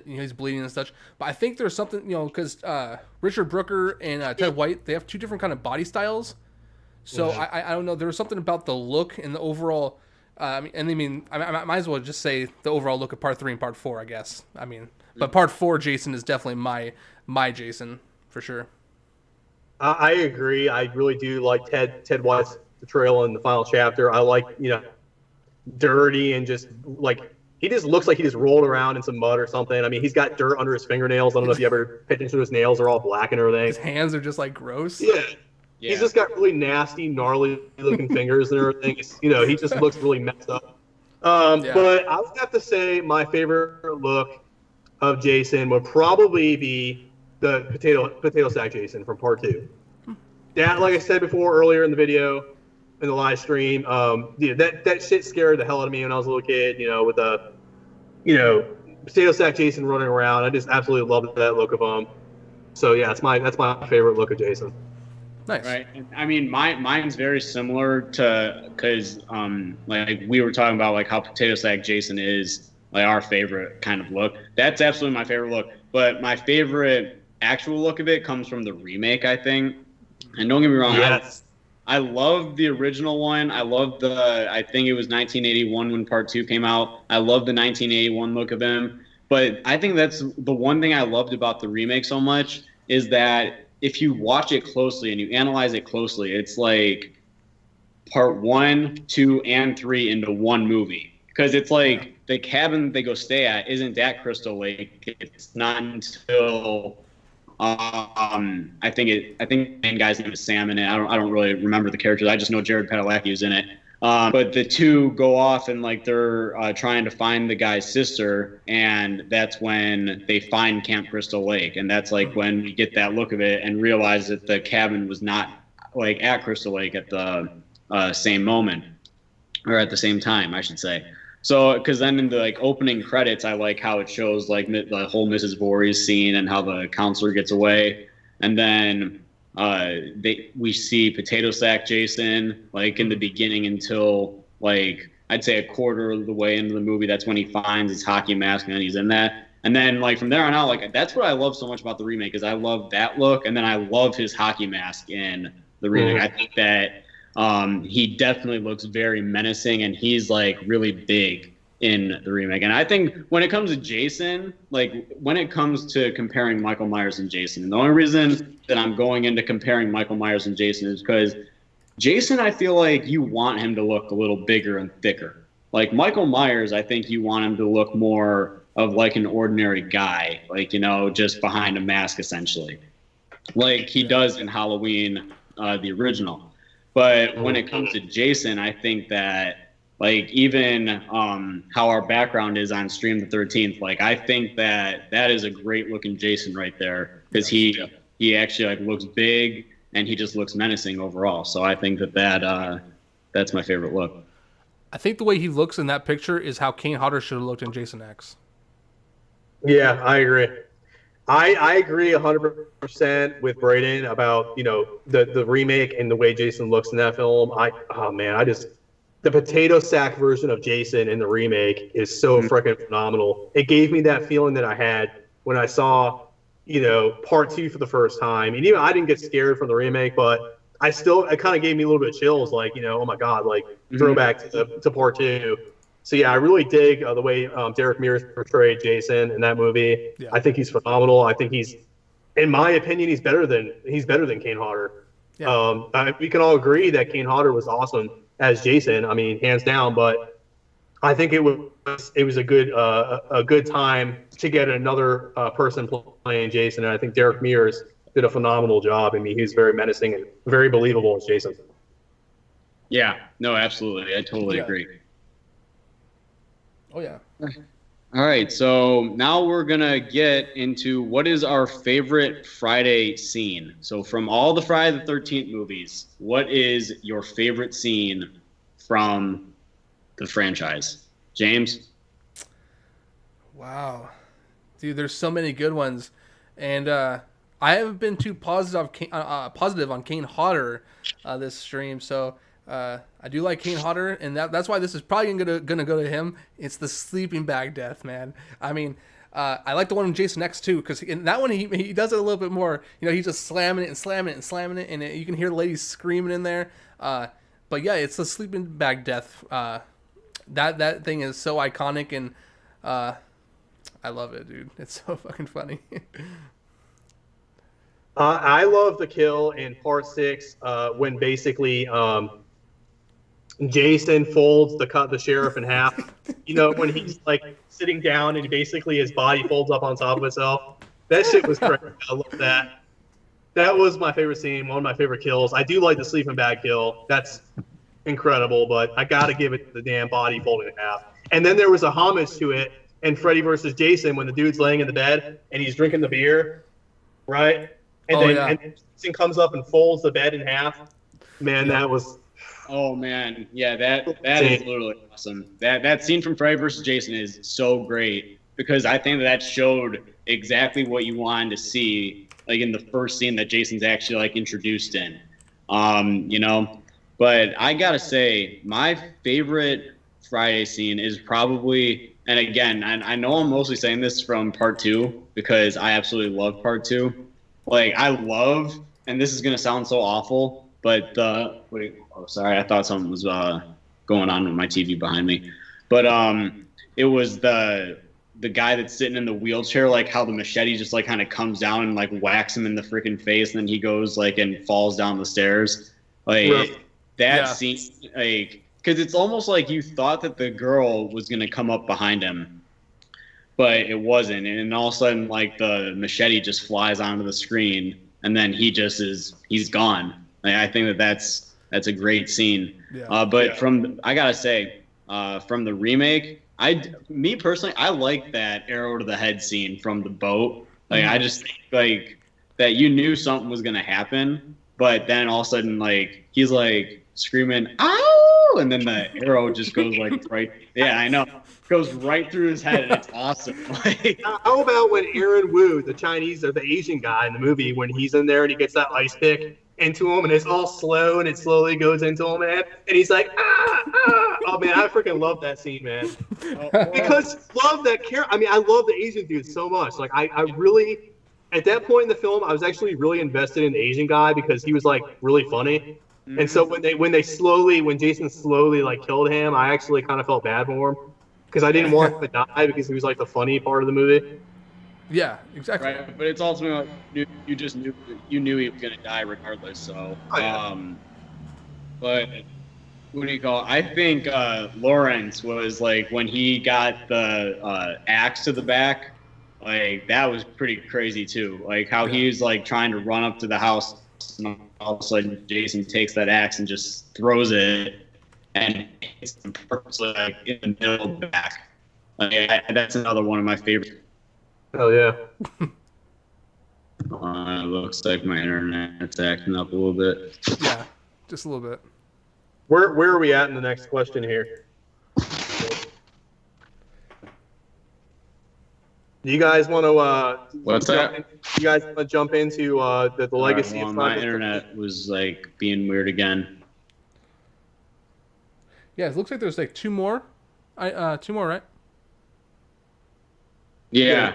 he's bleeding and such. But I think there's something because Richard Brooker and Ted White, they have 2 different kind of body styles. So I don't know. There was something about the look and the overall. I might as well just say the overall look of part 3 and part 4, I guess. I mean, but part 4 Jason is definitely my Jason for sure. I agree. I really do like Ted White's portrayal in the final chapter. I like dirty and just like he just looks like he just rolled around in some mud or something. I mean, he's got dirt under his fingernails. I don't know if you ever paid attention to his nails; they're all black and everything. His hands are just like gross. Yeah. He's just got really nasty, gnarly looking fingers and everything. He just looks really messed up. But I would have to say my favorite look of Jason would probably be the potato sack Jason from part 2. That, like I said before earlier in the video, in the live stream, that shit scared the hell out of me when I was a little kid. With the, potato sack Jason running around. I just absolutely loved that look of him. So yeah, that's my favorite look of Jason. Nice. Right. I mean, mine's very similar to because like we were talking about like how potato sack Jason is like our favorite kind of look. That's absolutely my favorite look. But my favorite actual look of it comes from the remake, I think. And don't get me wrong, yes. I love the original one. I love I think it was 1981 when part 2 came out. I love the 1981 look of him. But I think that's the one thing I loved about the remake so much is that if you watch it closely and you analyze it closely, it's like part 1, 2, and 3 into one movie. Because it's like the cabin they go stay at isn't at Crystal Lake. It's not until I think the main guy's name is Sam in it. I don't really remember the characters. I just know Jared Padalecki was in it. But the 2 go off and like they're trying to find the guy's sister, and that's when they find Camp Crystal Lake, and that's like when we get that look of it and realize that the cabin was not like at Crystal Lake at the same moment, or at the same time, I should say. So, because then in the like opening credits, I like how it shows like the whole Mrs. Voorhees scene and how the counselor gets away, and then we see potato sack Jason like in the beginning until like I'd say a quarter of the way into the movie. That's when he finds his hockey mask and then he's in that. And then like from there on out, like that's what I love so much about the remake is I love that look, and then I love his hockey mask in the remake. I think that he definitely looks very menacing, and he's like really big in the remake. And I think when it comes to Jason, like when it comes to comparing Michael Myers and Jason, and the only reason that I'm going into comparing Michael Myers and Jason is because Jason, I feel like you want him to look a little bigger and thicker. Like Michael Myers, I think you want him to look more of like an ordinary guy, like, just behind a mask essentially, like he does in Halloween, the original. But when it comes to Jason, I think that like even how our background is on Stream the 13th, like I think that is a great looking Jason right there, because he actually like looks big and he just looks menacing overall. So I think that's my favorite look. I think the way he looks in that picture is how Kane Hodder should have looked in Jason X. Yeah, I agree. I agree 100% with Braden about, the remake and the way Jason looks in that film. The potato sack version of Jason in the remake is so freaking phenomenal. It gave me that feeling that I had when I saw, part 2 for the first time. And even I didn't get scared from the remake, but it kind of gave me a little bit of chills, like, oh my God, like throwback to part 2. So yeah, I really dig the way Derek Mears portrayed Jason in that movie. Yeah. I think he's phenomenal. I think in my opinion, he's better than Kane Hodder. Yeah. We can all agree that Kane Hodder was awesome as Jason. I mean, hands down. But I think it was a good time to get another person playing Jason. And I think Derek Mears did a phenomenal job. I mean, he's very menacing and very believable as Jason. Yeah. No, absolutely. I totally agree. Oh, yeah. All right, so now we're going to get into what is our favorite Friday scene. So from all the Friday the 13th movies, what is your favorite scene from the franchise? James? Wow. Dude, there's so many good ones. And I haven't been too positive on Kane Hodder this stream, so I do like Kane Hodder, and that's why this is probably gonna go to him. It's the sleeping bag death, man. I mean, I like the one in Jason X too, because in that one he does it a little bit more. You know, he's just slamming it and slamming it and slamming it, and you can hear the ladies screaming in there. But yeah, it's the sleeping bag death. That thing is so iconic, and I love it, dude. It's so fucking funny. I love the kill in part 6 when basically Jason folds the sheriff in half. You know, when he's like sitting down and basically his body folds up on top of itself. That shit was crazy. I love that. That was my favorite scene, one of my favorite kills. I do like the sleeping bag kill. That's incredible, but I gotta give it to the damn body folding in half. And then there was a homage to it in Freddy versus Jason when the dude's laying in the bed and he's drinking the beer, right? And and Jason comes up and folds the bed in half. Man, that was. Oh man, yeah, that is literally awesome. That scene from Freddy versus Jason is so great because I think that showed exactly what you wanted to see, like in the first scene that Jason's actually like introduced in. You know, but I gotta say, my favorite Friday scene is probably, and again, I know I'm mostly saying this from part 2 because I absolutely love part 2. Like I love, and this is gonna sound so awful, but sorry, I thought something was going on with my TV behind me. But it was the guy that's sitting in the wheelchair, like how the machete just like kind of comes down and like whacks him in the freaking face, and then he goes like and falls down the stairs. Like that scene, like because it's almost like you thought that the girl was gonna come up behind him, but it wasn't, and all of a sudden like the machete just flies onto the screen, and then he's gone. Like, I think that's a great scene. But I gotta say, from the remake, me personally, I like that arrow to the head scene from the boat. Like I just think like that you knew something was gonna happen, but then all of a sudden like he's like screaming "ow!" and then the arrow just goes like right. Yeah, I know. Goes right through his head, and it's awesome. Like, how about when Aaron Wu, the Chinese or the Asian guy in the movie, when he's in there and he gets that ice pick into him, and it's all slow, and it slowly goes into him, man, and he's like, ah, ah. Oh man, I freaking love that scene, man. Because love that character. I mean, I love the Asian dude so much. Like, I really, at that point in the film, I was actually really invested in the Asian guy because he was like really funny. And so when Jason slowly like killed him, I actually kind of felt bad for him. Because I didn't want him to die because he was like the funny part of the movie. Yeah, exactly. Right, but it's ultimately like you knew he was gonna die regardless. So, but what do you call it? I think Lawrence was like when he got the axe to the back, like that was pretty crazy too. Like how he was like trying to run up to the house, and all of a sudden Jason takes that axe and just throws it. And it's purposely like in the middle of the back. Like, that's another one of my favorites. Hell yeah. It looks like my internet's acting up a little bit. Yeah, just a little bit. Where are we at in the next question here? Do you guys want to? What's that? You guys want to jump into the legacy of Friday? My internet was like being weird again. Yeah, it looks like there's like two more. Two more, right? Yeah.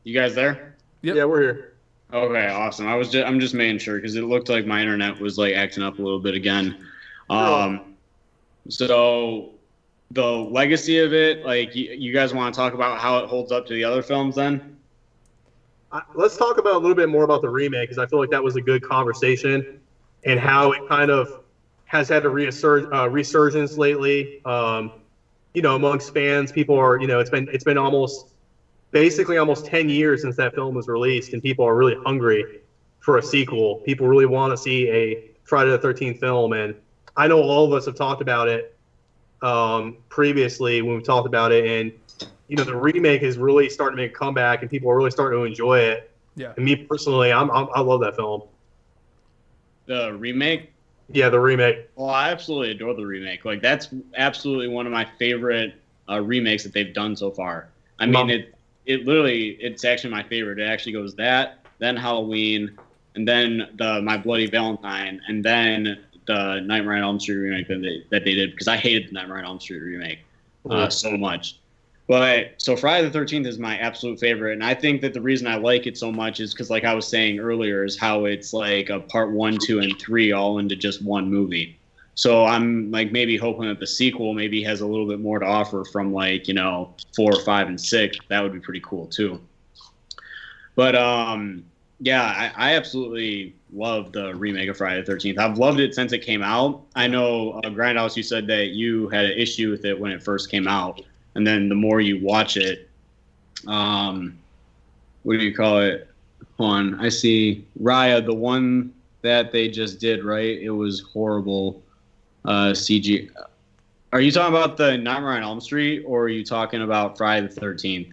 You guys there? Yep. Yeah, we're here. Okay, awesome. I'm just making sure because it looked like my internet was like acting up a little bit again. So the legacy of it, like you guys want to talk about how it holds up to the other films then? Let's talk about a little bit more about the remake because I feel like that was a good conversation and how it kind of has had a resurgence lately. Amongst fans, people are, it's been almost 10 years since that film was released, and people are really hungry for a sequel. People really want to see a Friday the 13th film, and I know all of us have talked about it previously when we talked about it, and the remake is really starting to make a comeback, and people are really starting to enjoy it. Yeah. And me personally, I love that film. The remake? Yeah, the remake. Well, I absolutely adore the remake. Like that's absolutely one of my favorite remakes that they've done so far. I mean, it's actually my favorite. It actually goes that, then Halloween, and then the My Bloody Valentine, and then the Nightmare on Elm Street remake that they did, because I hated the Nightmare on Elm Street remake so much. But so Friday the 13th is my absolute favorite, and I think that the reason I like it so much is because, like I was saying earlier, is how it's like a part 1, 2, and 3 all into just one movie. So I'm like maybe hoping that the sequel maybe has a little bit more to offer from 4, 5, and 6. That would be pretty cool too. But yeah, I absolutely love the remake of Friday the 13th. I've loved it since it came out. I know Grindhouse, you said that you had an issue with it when it first came out. And then the more you watch it, what do you call it? Hold on. I see Raya, the one that they just did, right? It was horrible CG. Are you talking about the Nightmare on Elm Street, or are you talking about Friday the 13th?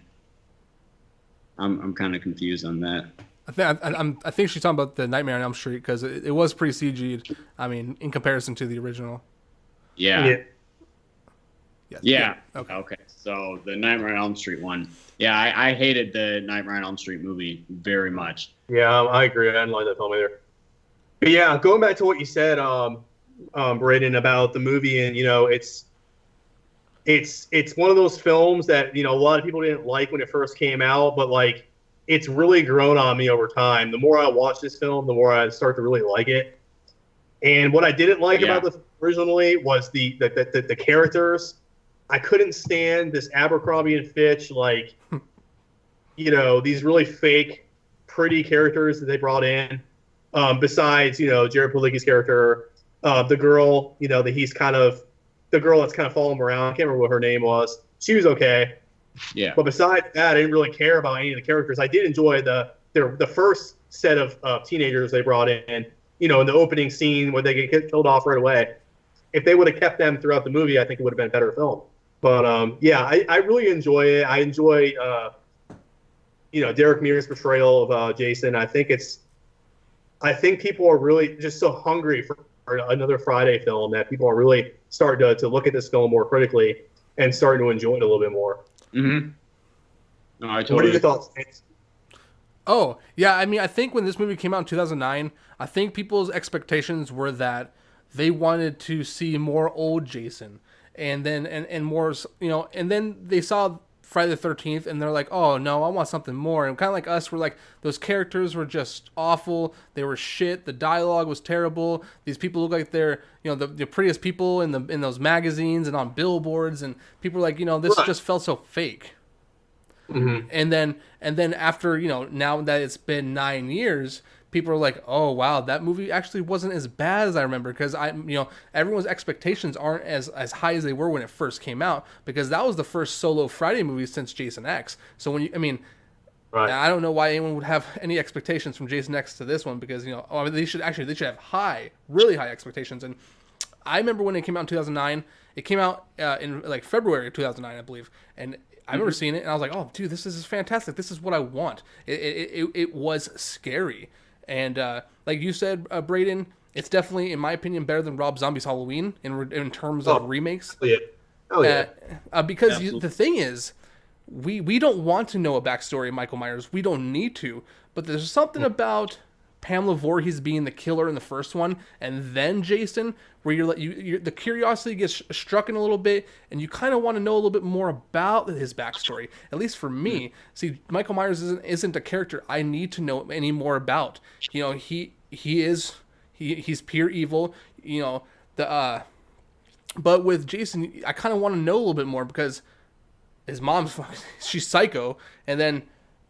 I'm kind of confused on that. I think she's talking about the Nightmare on Elm Street, because it was pretty CG'd. I mean, in comparison to the original. Yeah. Yes. Yeah. Okay. So the Nightmare on Elm Street one. Yeah, I hated the Nightmare on Elm Street movie very much. Yeah, I agree. I didn't like that film either. But yeah, going back to what you said, Braden, about the movie, and it's one of those films that a lot of people didn't like when it first came out, but like it's really grown on me over time. The more I watch this film, the more I start to really like it. And what I didn't like about the originally was the characters. I couldn't stand this Abercrombie and Fitch, these really fake, pretty characters that they brought in. Besides, Jared Palicki's character, the girl, the girl that's kind of following him around. I can't remember what her name was. She was okay. Yeah. But besides that, I didn't really care about any of the characters. I did enjoy the first set of teenagers they brought in. In the opening scene where they get killed off right away. If they would have kept them throughout the movie, I think it would have been a better film. But I really enjoy it. I enjoy Derek Mears' portrayal of Jason. I think people are really just so hungry for another Friday film that people are really starting to look at this film more critically and starting to enjoy it a little bit more. Mm-hmm. No, I totally. What are your thoughts? Oh, yeah, I mean, I think when this movie came out in 2009, I think people's expectations were that they wanted to see more old Jason, and then and more, and then they saw Friday the 13th, and they're like, oh no, I want something more. And kind of like us, we're like, those characters were just awful. They were shit. The dialogue was terrible. These people look like they're, the prettiest people in those magazines and on billboards, and people are like, this just felt so fake. Mm-hmm. And then after, now that it's been 9 years, people are like, oh wow, that movie actually wasn't as bad as I remember, because everyone's expectations aren't as high as they were when it first came out, because that was the first solo Friday movie since Jason X. So right. I don't know why anyone would have any expectations from Jason X to this one, because they should have really high expectations. And I remember when it came out in 2009, it came out in February of 2009, I believe, and I remember seeing it, and I was like, "Oh, dude, this is fantastic! This is what I want." It was scary, and like you said, Braden, it's definitely, in my opinion, better than Rob Zombie's Halloween in terms of remakes. Yeah. Oh yeah. Because the thing is, we don't want to know a backstory of Michael Myers. We don't need to, but there's something about Pamela Voorhees being the killer in the first one, and then Jason, where you're the curiosity gets struck in a little bit, and you kind of want to know a little bit more about his backstory. At least for me, see, Michael Myers isn't a character I need to know any more about. He's pure evil. But with Jason, I kind of want to know a little bit more, because his mom's she's psycho, and then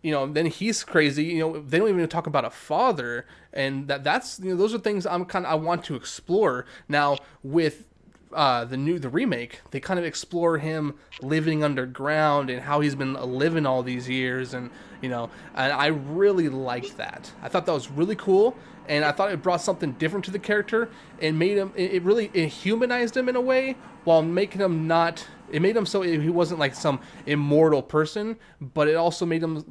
then he's crazy. They don't even talk about a father, and that's those are things I want to explore. Now with the remake, they kind of explore him living underground and how he's been living all these years, and and I really liked that. I thought that was really cool, and I thought it brought something different to the character and made him. It humanized him in a way, while making him not. It made him so he wasn't like some immortal person, but it also made him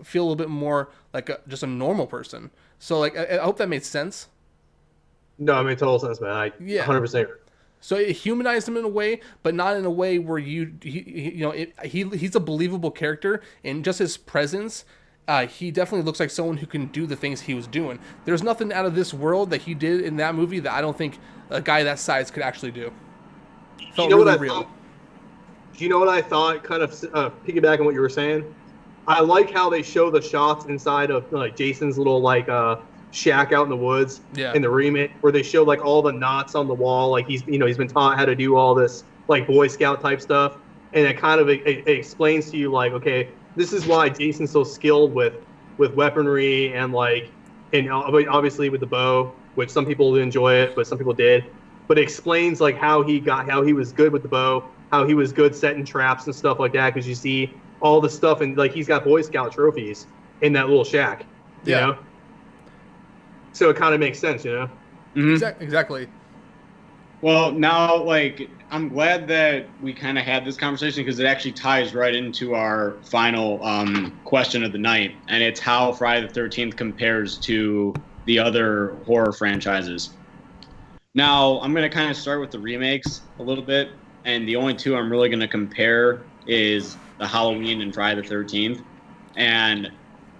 feel a little bit more like just a normal person. So I hope that made sense. No, it made total sense, man. 100%. So it humanized him in a way, but not in a way where he's a believable character, and just his presence he definitely looks like someone who can do the things he was doing. There's nothing out of this world that he did in that movie that I don't think a guy that size could actually do. Felt really real. Do you know what I thought? Kind of piggyback on what you were saying. I like how they show the shots inside of like Jason's little like shack out in the woods in the remake, where they show like all the knots on the wall, like he's been taught how to do all this like Boy Scout type stuff, and it kind of it explains to you like, okay, this is why Jason's so skilled with weaponry and obviously with the bow, which some people didn't enjoy it, but some people did. But it explains like how he was good with the bow, how he was good setting traps and stuff like that, because you see all the stuff, and like he's got Boy Scout trophies in that little shack, you know? So it kind of makes sense, you know? Mm-hmm. Exactly. Well, now, like, I'm glad that we kind of had this conversation because it actually ties right into our final question of the night, and it's how Friday the 13th compares to the other horror franchises. Now, I'm going to kind of start with the remakes a little bit, and the only two I'm really going to compare is the Halloween and Friday the 13th. And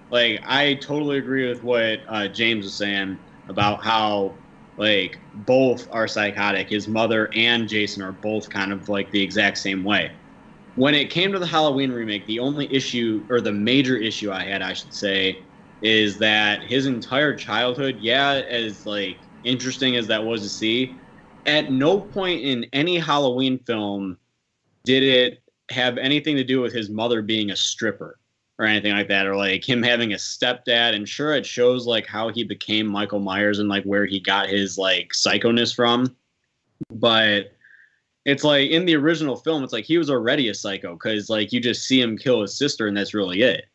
like, I totally agree with what James was saying about how like both are psychotic. His mother and Jason are both kind of like the exact same way. When it came to the Halloween remake, the only issue, or the major issue I had, I should say, is that his entire childhood, as like interesting as that was to see, at no point in any Halloween film did it have anything to do with his mother being a stripper or anything like that, or like him having a stepdad. And sure, it shows like how he became Michael Myers and like where he got his like psychoness from, but it's like in the original film, it's like he was already a psycho, because like you just see him kill his sister and that's really it.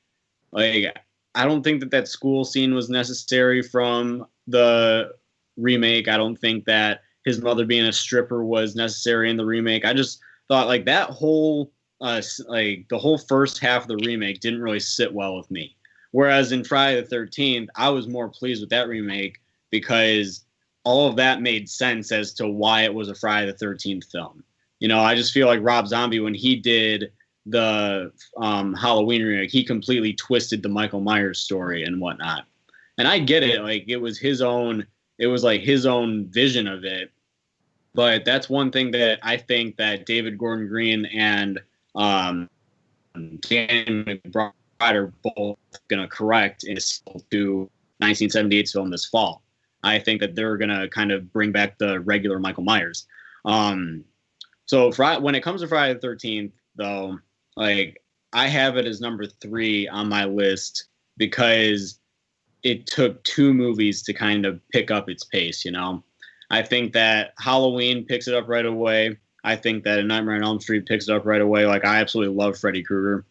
Like, I don't think that school scene was necessary from the remake. I don't think that his mother being a stripper was necessary in the remake. I just thought like that whole like the whole first half of the remake didn't really sit well with me. Whereas in Friday the 13th, I was more pleased with that remake because all of that made sense as to why it was a Friday the 13th film. You know, I just feel like Rob Zombie, when he did the Halloween remake, he completely twisted the Michael Myers story and whatnot. And I get it. Like, it was like his own vision of it. But that's one thing that I think that David Gordon Green and Danny McBride are both going to correct in to 1978's film this fall. I think that they're going to kind of bring back the regular Michael Myers. So when it comes to Friday the 13th, though, like, I have it as number 3 on my list because it took 2 movies to kind of pick up its pace, you know? I think that Halloween picks it up right away. I think that A Nightmare on Elm Street picks it up right away. Like, I absolutely love Freddy Krueger.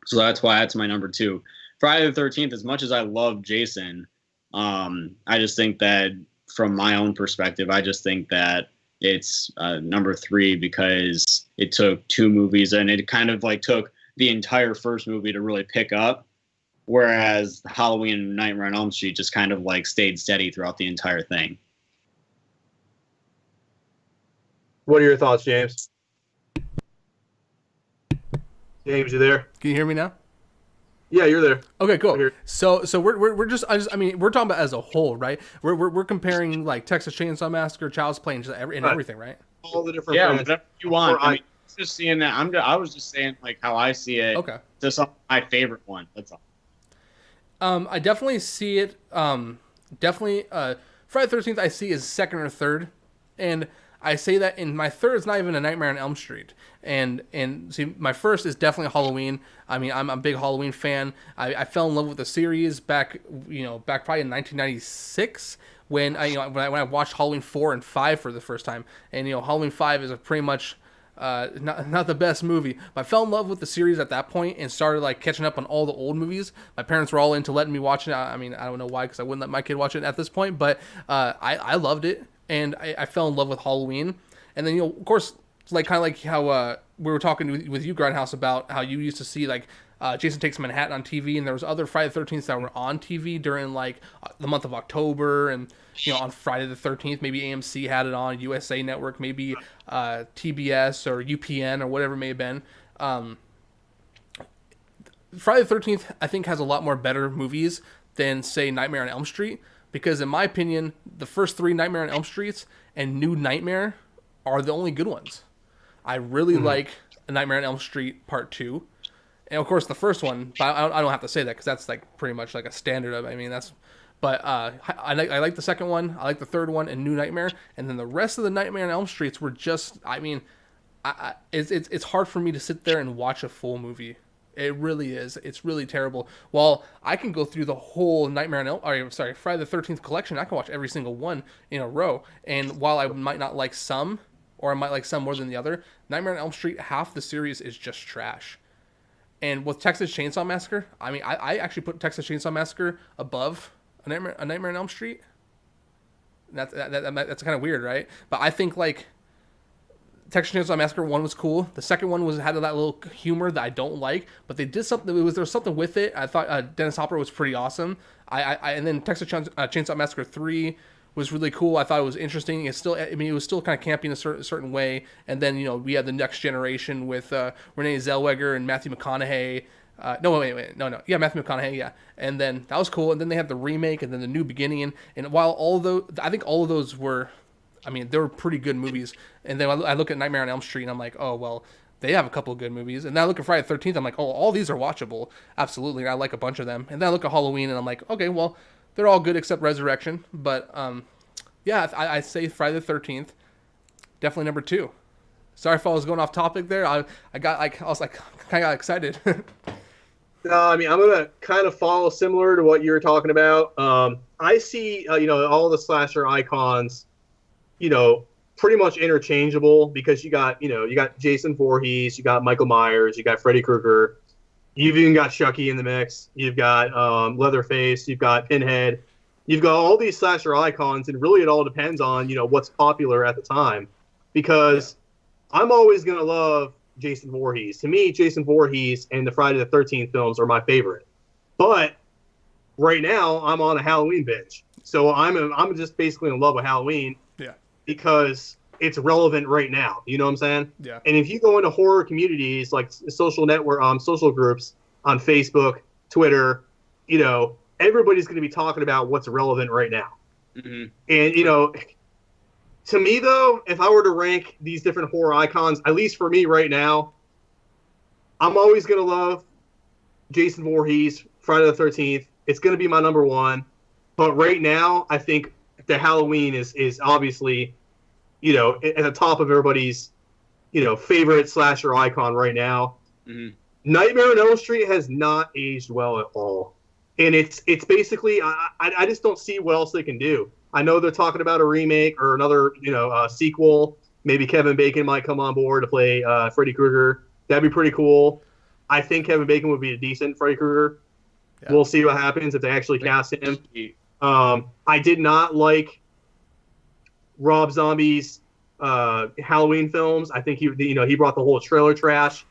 So that's why that's my number 2. Friday the 13th, as much as I love Jason, I just think that from my own perspective, I just think that it's number 3 because it took 2 movies and it kind of like took the entire first movie to really pick up. Whereas Halloween and Nightmare on Elm Street just kind of like stayed steady throughout the entire thing. What are your thoughts, James? James, you there? Can you hear me now? Yeah, you're there. Okay, cool. So we're just I mean we're talking about as a whole, right? We're comparing like Texas Chainsaw Massacre, Child's Play, and everything, right? All the different. Yeah, whatever you want. I mean, just seeing that. I was just saying like how I see it. Okay. To some my favorite one. That's all. I definitely see it. Definitely. Friday the 13th I see is second or third, and I say that in my third is not even A Nightmare on Elm Street. And see, my first is definitely Halloween. I mean, I'm a big Halloween fan. I fell in love with the series back probably in 1996 when I watched Halloween 4 and 5 for the first time. And Halloween 5 is a pretty much not the best movie. But I fell in love with the series at that point and started like catching up on all the old movies. My parents were all into letting me watch it. I mean, I don't know why, because I wouldn't let my kid watch it at this point. But I loved it. And I fell in love with Halloween. And then, of course, like kind of like how we were talking with you, Grindhouse, about how you used to see like Jason Takes Manhattan on TV, and there was other Friday the 13th that were on TV during like the month of October, and on Friday the 13th, maybe AMC had it on, USA Network, maybe TBS or UPN or whatever it may have been. Friday the 13th, I think, has a lot more better movies than, say, Nightmare on Elm Street. Because, in my opinion, the first 3 Nightmare on Elm Streets and New Nightmare are the only good ones. I really like Nightmare on Elm Street Part 2. And, of course, the first one, but I don't have to say that because that's like pretty much like a standard of, I mean, that's... But I like the second one, I like the third one, and New Nightmare. And then the rest of the Nightmare on Elm Streets were just, I mean... It's hard for me to sit there and watch a full movie. It really is. It's really terrible. While I can go through the whole Friday the 13th collection, I can watch every single one in a row. And while I might not like some, or I might like some more than the other, Nightmare on Elm Street, half the series is just trash. And with Texas Chainsaw Massacre, I mean, I actually put Texas Chainsaw Massacre above a Nightmare on Elm Street. That's kind of weird, right? But I think, like, Texas Chainsaw Massacre 1 was cool. The second one had that little humor that I don't like, but they did something. There was something with it. I thought Dennis Hopper was pretty awesome. And then Texas Chainsaw Massacre 3 was really cool. I thought it was interesting. It was still kind of campy in a certain way. And then, you know, we had the Next Generation with Renee Zellweger and Matthew McConaughey. No. Yeah, Matthew McConaughey, yeah. And then that was cool. And then they had the remake and then the New Beginning. And while I think all of those were, I mean, they were pretty good movies. And then I look at Nightmare on Elm Street and I'm like, oh, well, they have a couple of good movies. And then I look at Friday the 13th, I'm like, oh, all these are watchable. Absolutely. I like a bunch of them. And then I look at Halloween and I'm like, okay, well, they're all good except Resurrection. But, yeah, I say Friday the 13th, definitely number 2. Sorry if I was going off topic there. I was kind of got excited. No, I mean, I'm going to kind of follow similar to what you were talking about. I see, all the slasher icons, pretty much interchangeable because you got Jason Voorhees, you got Michael Myers, you got Freddy Krueger, you've even got Chucky in the mix, you've got Leatherface, you've got Pinhead, you've got all these slasher icons, and really it all depends on what's popular at the time. Because I'm always gonna love Jason Voorhees. To me, Jason Voorhees and the Friday the 13th films are my favorite. But right now, I'm on a Halloween binge, so I'm just basically in love with Halloween. Yeah. Because it's relevant right now. You know what I'm saying? Yeah. And if you go into horror communities like social groups on Facebook, Twitter, everybody's going to be talking about what's relevant right now. Mm-hmm. And, to me, though, if I were to rank these different horror icons, at least for me right now, I'm always going to love Jason Voorhees, Friday the 13th. It's going to be my number 1. But right now, I think the Halloween is obviously, at the top of everybody's, favorite slasher icon right now. Mm-hmm. Nightmare on Elm Street has not aged well at all. And it's basically, I just don't see what else they can do. I know they're talking about a remake or another, sequel. Maybe Kevin Bacon might come on board to play Freddy Krueger. That'd be pretty cool. I think Kevin Bacon would be a decent Freddy Krueger. Yeah. We'll see what happens if they actually cast him. I did not like Rob Zombie's Halloween films. I think he brought the whole trailer trash.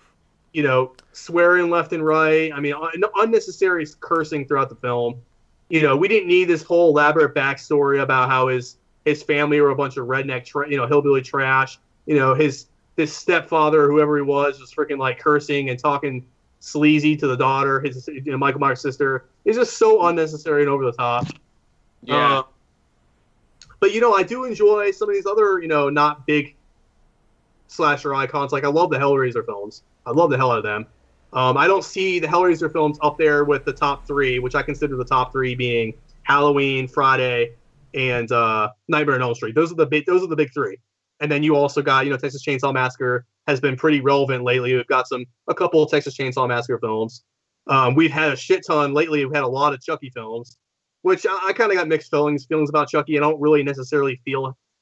Swearing left and right. I mean, unnecessary cursing throughout the film. We didn't need this whole elaborate backstory about how his family were a bunch of redneck, hillbilly trash. His stepfather, whoever he was freaking like cursing and talking sleazy to the daughter. His Michael Myers' sister. It's just so unnecessary and over the top. Yeah. But I do enjoy some of these other not big slasher icons. Like I love the Hellraiser films. I love the hell out of them. I don't see the Hellraiser films up there with the top 3, which I consider the top 3 being Halloween, Friday, and Nightmare on Elm Street. Those are the big 3. And then you also got Texas Chainsaw Massacre has been pretty relevant lately. We've got a couple of Texas Chainsaw Massacre films. We've had a shit ton lately. We've had a lot of Chucky films, which I kind of got mixed feelings about Chucky. I don't really necessarily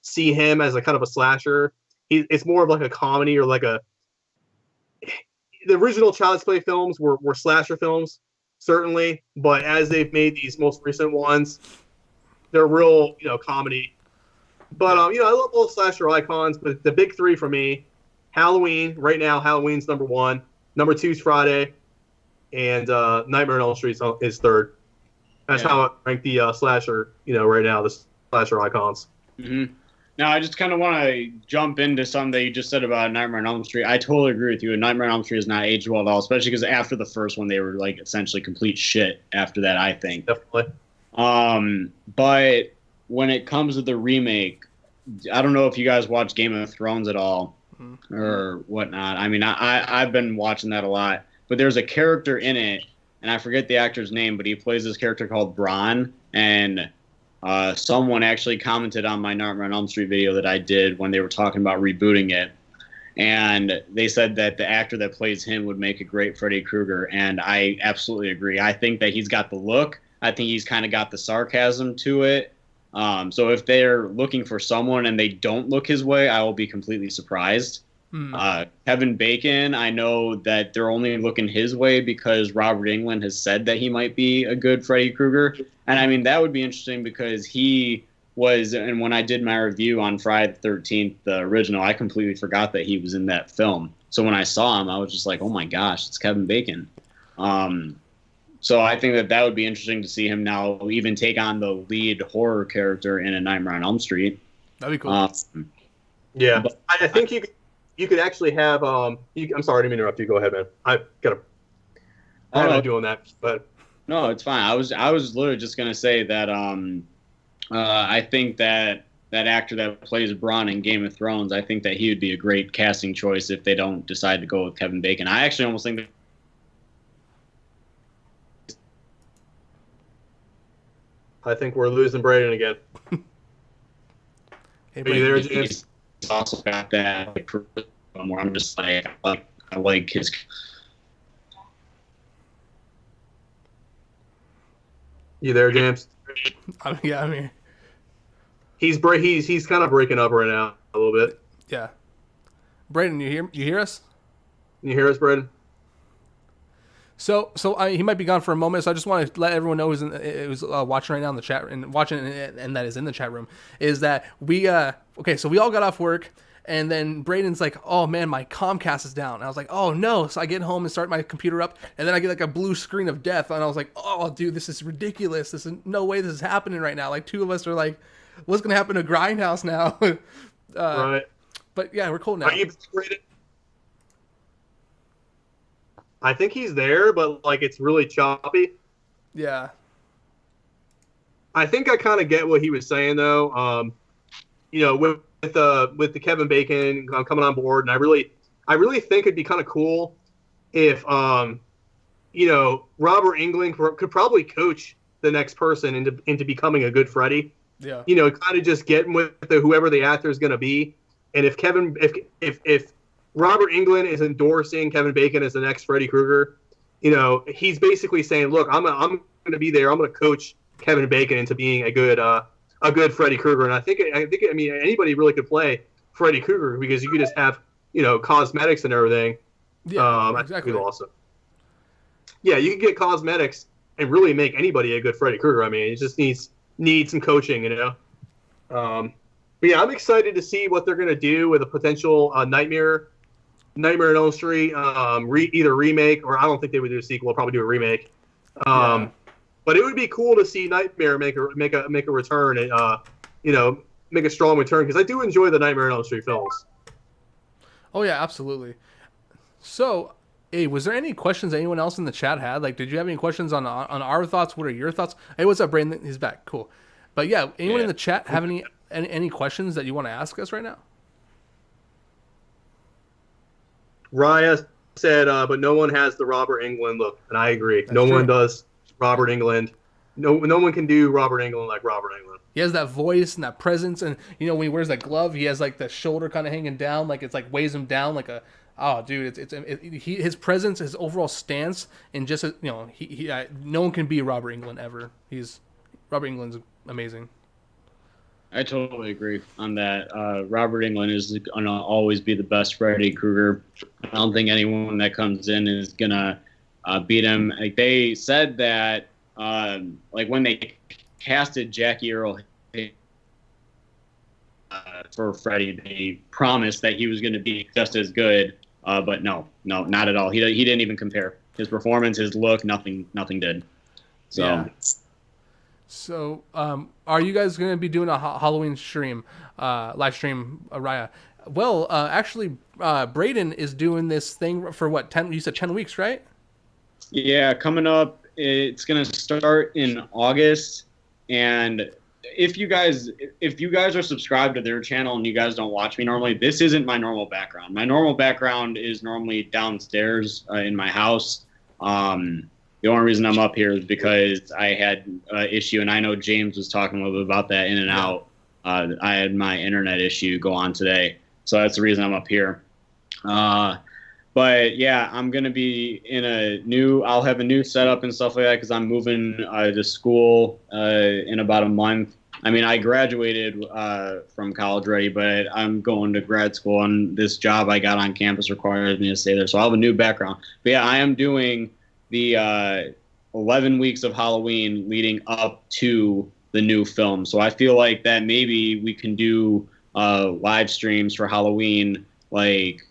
see him as a kind of a slasher. It's more of like a comedy or like the original Child's Play films were slasher films, certainly, but as they've made these most recent ones, they're real, comedy. But I love all slasher icons, but the big 3 for me, Halloween. Right now, Halloween's number 1. Number 2 is Friday, and Nightmare on Elm Street is 3rd. That's how I rank the slasher, right now, the slasher icons. Mm-hmm. Now, I just kind of want to jump into something that you just said about Nightmare on Elm Street. I totally agree with you. Nightmare on Elm Street has not aged well at all, especially because after the first one, they were like essentially complete shit after that, I think. Definitely. But when it comes to the remake, I don't know if you guys watch Game of Thrones at all or whatnot. I mean, I've been watching that a lot. But there's a character in it, and I forget the actor's name, but he plays this character called Bronn, and someone actually commented on my Nightmare on Elm Street video that I did when they were talking about rebooting it. And they said that the actor that plays him would make a great Freddy Krueger, and I absolutely agree. I think that he's got the look. I think he's kind of got the sarcasm to it. So if they're looking for someone and they don't look his way, I will be completely surprised. Kevin Bacon, I know that they're only looking his way because Robert Englund has said that he might be a good Freddy Krueger. And I mean, that would be interesting because he was, and when I did my review on Friday the 13th, the original, I completely forgot that he was in that film. So when I saw him, I was just like, oh my gosh, it's Kevin Bacon. So I think that would be interesting to see him now even take on the lead horror character in A Nightmare on Elm Street. That'd be cool. Yeah, but I think you could actually have. I'm sorry, I didn't interrupt you. Go ahead, man. I'm not doing that, but no, it's fine. I was literally just gonna say that I think that actor that plays Bronn in Game of Thrones, I think that he would be a great casting choice if they don't decide to go with Kevin Bacon. I actually almost think that. I think we're losing Braden again. Hey, Are you there, James? He's also got that where I'm just like, I like his. You there, James? Yeah, I'm here. He's kind of breaking up right now a little bit. Yeah. Braden, you hear us? Can you hear us, Braden? So he might be gone for a moment. So I just want to let everyone know who's watching right now in the chat and watching and that is in the chat room is that we okay. So we all got off work, and then Braden's like, "Oh man, my Comcast is down." And I was like, "Oh no!" So I get home and start my computer up, and then I get like a blue screen of death, and I was like, "Oh dude, this is ridiculous. This is no way this is happening right now." Like two of us are like, "What's gonna happen to Grindhouse now?" Right. But yeah, we're cool now. Are you Braden? I think he's there, but like it's really choppy. Yeah. I think I kind of get what he was saying though. With the Kevin Bacon coming on board, and I really think it'd be kind of cool if Robert Englund could probably coach the next person into becoming a good Freddy. Yeah. Kind of just getting with whoever the actor is going to be, and if Robert Englund is endorsing Kevin Bacon as the next Freddy Krueger, he's basically saying, "Look, I'm going to be there. I'm going to coach Kevin Bacon into being a good Freddy Krueger." And I think anybody really could play Freddy Krueger because you could just have cosmetics and everything. Yeah, exactly. exactly. Awesome. Yeah, you can get cosmetics and really make anybody a good Freddy Krueger. I mean, it just needs some coaching, But yeah, I'm excited to see what they're going to do with a potential Nightmare on Elm Street either remake, or I don't think they would do a sequel. They'll probably do a remake. But it would be cool to see Nightmare make a return and make a strong return because I do enjoy the Nightmare on Elm Street films. Oh yeah, absolutely. So, hey, was there any questions anyone else in the chat had? Like, did you have any questions on our thoughts? What are your thoughts? Hey, what's up, Braden? He's back. Cool. But yeah, anyone in the chat have any questions that you want to ask us right now? Raya said, but no one has the Robert Englund look, and I agree. That's true. One does Robert Englund. No one can do Robert Englund like Robert Englund. He has that voice and that presence, and when he wears that glove, he has like the shoulder kind of hanging down, like it's like weighs him down like a. Oh, dude, his presence, his overall stance, and just no one can be Robert Englund ever. Robert Englund's amazing. I totally agree on that. Robert Englund is going to always be the best Freddy Krueger. I don't think anyone that comes in is going to beat him. Like they said that, when they casted Jackie Earle for Freddy, they promised that he was going to be just as good. But no, not at all. He didn't even compare. His performance, his look, nothing did. So. Yeah. So, are you guys going to be doing a Halloween stream, live stream, Raya? Well, actually, Braden is doing this thing for what, 10, you said 10 weeks, right? Yeah, coming up, it's gonna start in August, and if you guys are subscribed to their channel and you guys don't watch me normally, this isn't my normal background. My normal background is normally downstairs in my house. The only reason I'm up here is because I had an issue, and I know James was talking a little bit about that in and out. I had my internet issue go on today, so that's the reason I'm up here. But yeah, I'm gonna be I'll have a new setup and stuff like that because I'm moving to school in about a month. I mean, I graduated from college already, but I'm going to grad school, and this job I got on campus requires me to stay there. So I'll have a new background. But yeah, I am doing the 11 weeks of Halloween leading up to the new film. So I feel like that maybe we can do live streams for Halloween, like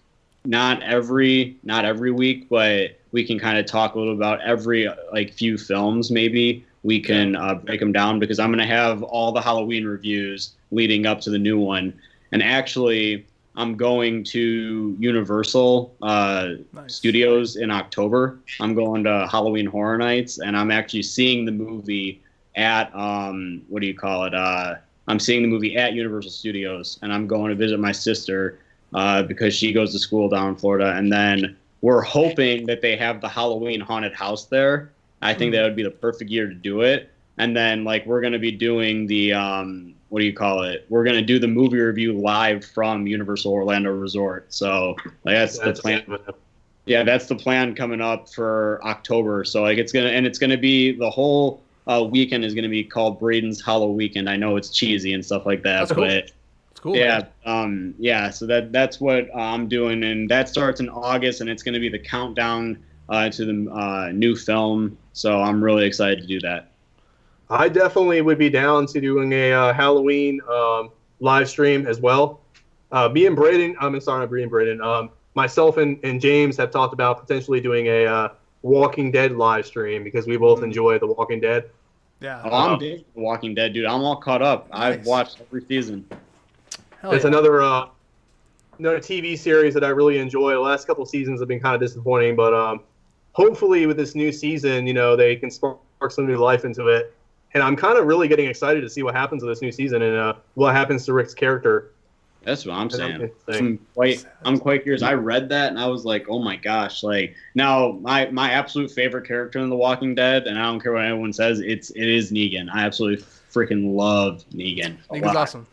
not every week, but we can kind of talk a little about every like few films. Maybe we can break them down, because I'm going to have all the Halloween reviews leading up to the new one. And actually, I'm going to Universal Studios in October. I'm going to Halloween Horror Nights, and I'm actually seeing the movie at I'm seeing the movie at Universal Studios, and I'm going to visit my sister because she goes to school down in Florida. And then we're hoping that they have the Halloween haunted house there. I think that would be the perfect year to do it. And then like we're going to be doing the we're going to do the movie review live from Universal Orlando Resort. So like that's the plan. Yeah, that's the plan coming up for October. So like it's gonna be the whole weekend is gonna be called Braden's Hollow Weekend. I know it's cheesy and stuff like that, that's cool. But it's cool. Yeah, so that's what I'm doing, and that starts in August, and it's gonna be the countdown to the new film. So I'm really excited to do that. I definitely would be down to doing a Halloween live stream as well. Me and Braden, myself and James have talked about potentially doing a Walking Dead live stream because we both enjoy The Walking Dead. Yeah. Oh, I'm big The Walking Dead, dude. I'm all caught up. Nice. I've watched every season. It's another TV series that I really enjoy. The last couple of seasons have been kind of disappointing, but hopefully with this new season, they can spark some new life into it. And I'm kind of really getting excited to see what happens with this new season and what happens to Rick's character. That's what I'm saying. I'm quite curious. I read that and I was like, oh my gosh! Like now, my absolute favorite character in The Walking Dead, and I don't care what anyone says, it is Negan. I absolutely freaking love Negan. Negan's awesome.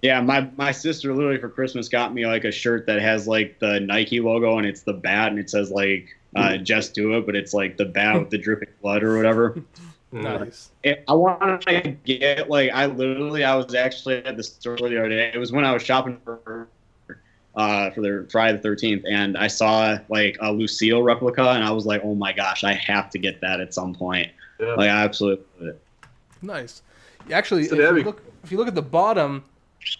Yeah, my sister literally for Christmas got me like a shirt that has like the Nike logo and it's the bat and it says like just do it, but it's like the bat with the dripping blood or whatever. Nice. I want to get I was actually at the store the other day. It was when I was shopping for their Friday the 13th, and I saw like a Lucille replica, and I was like, oh my gosh, I have to get that at some point. Yeah. Like I absolutely love it. Nice. Actually, if you look at the bottom,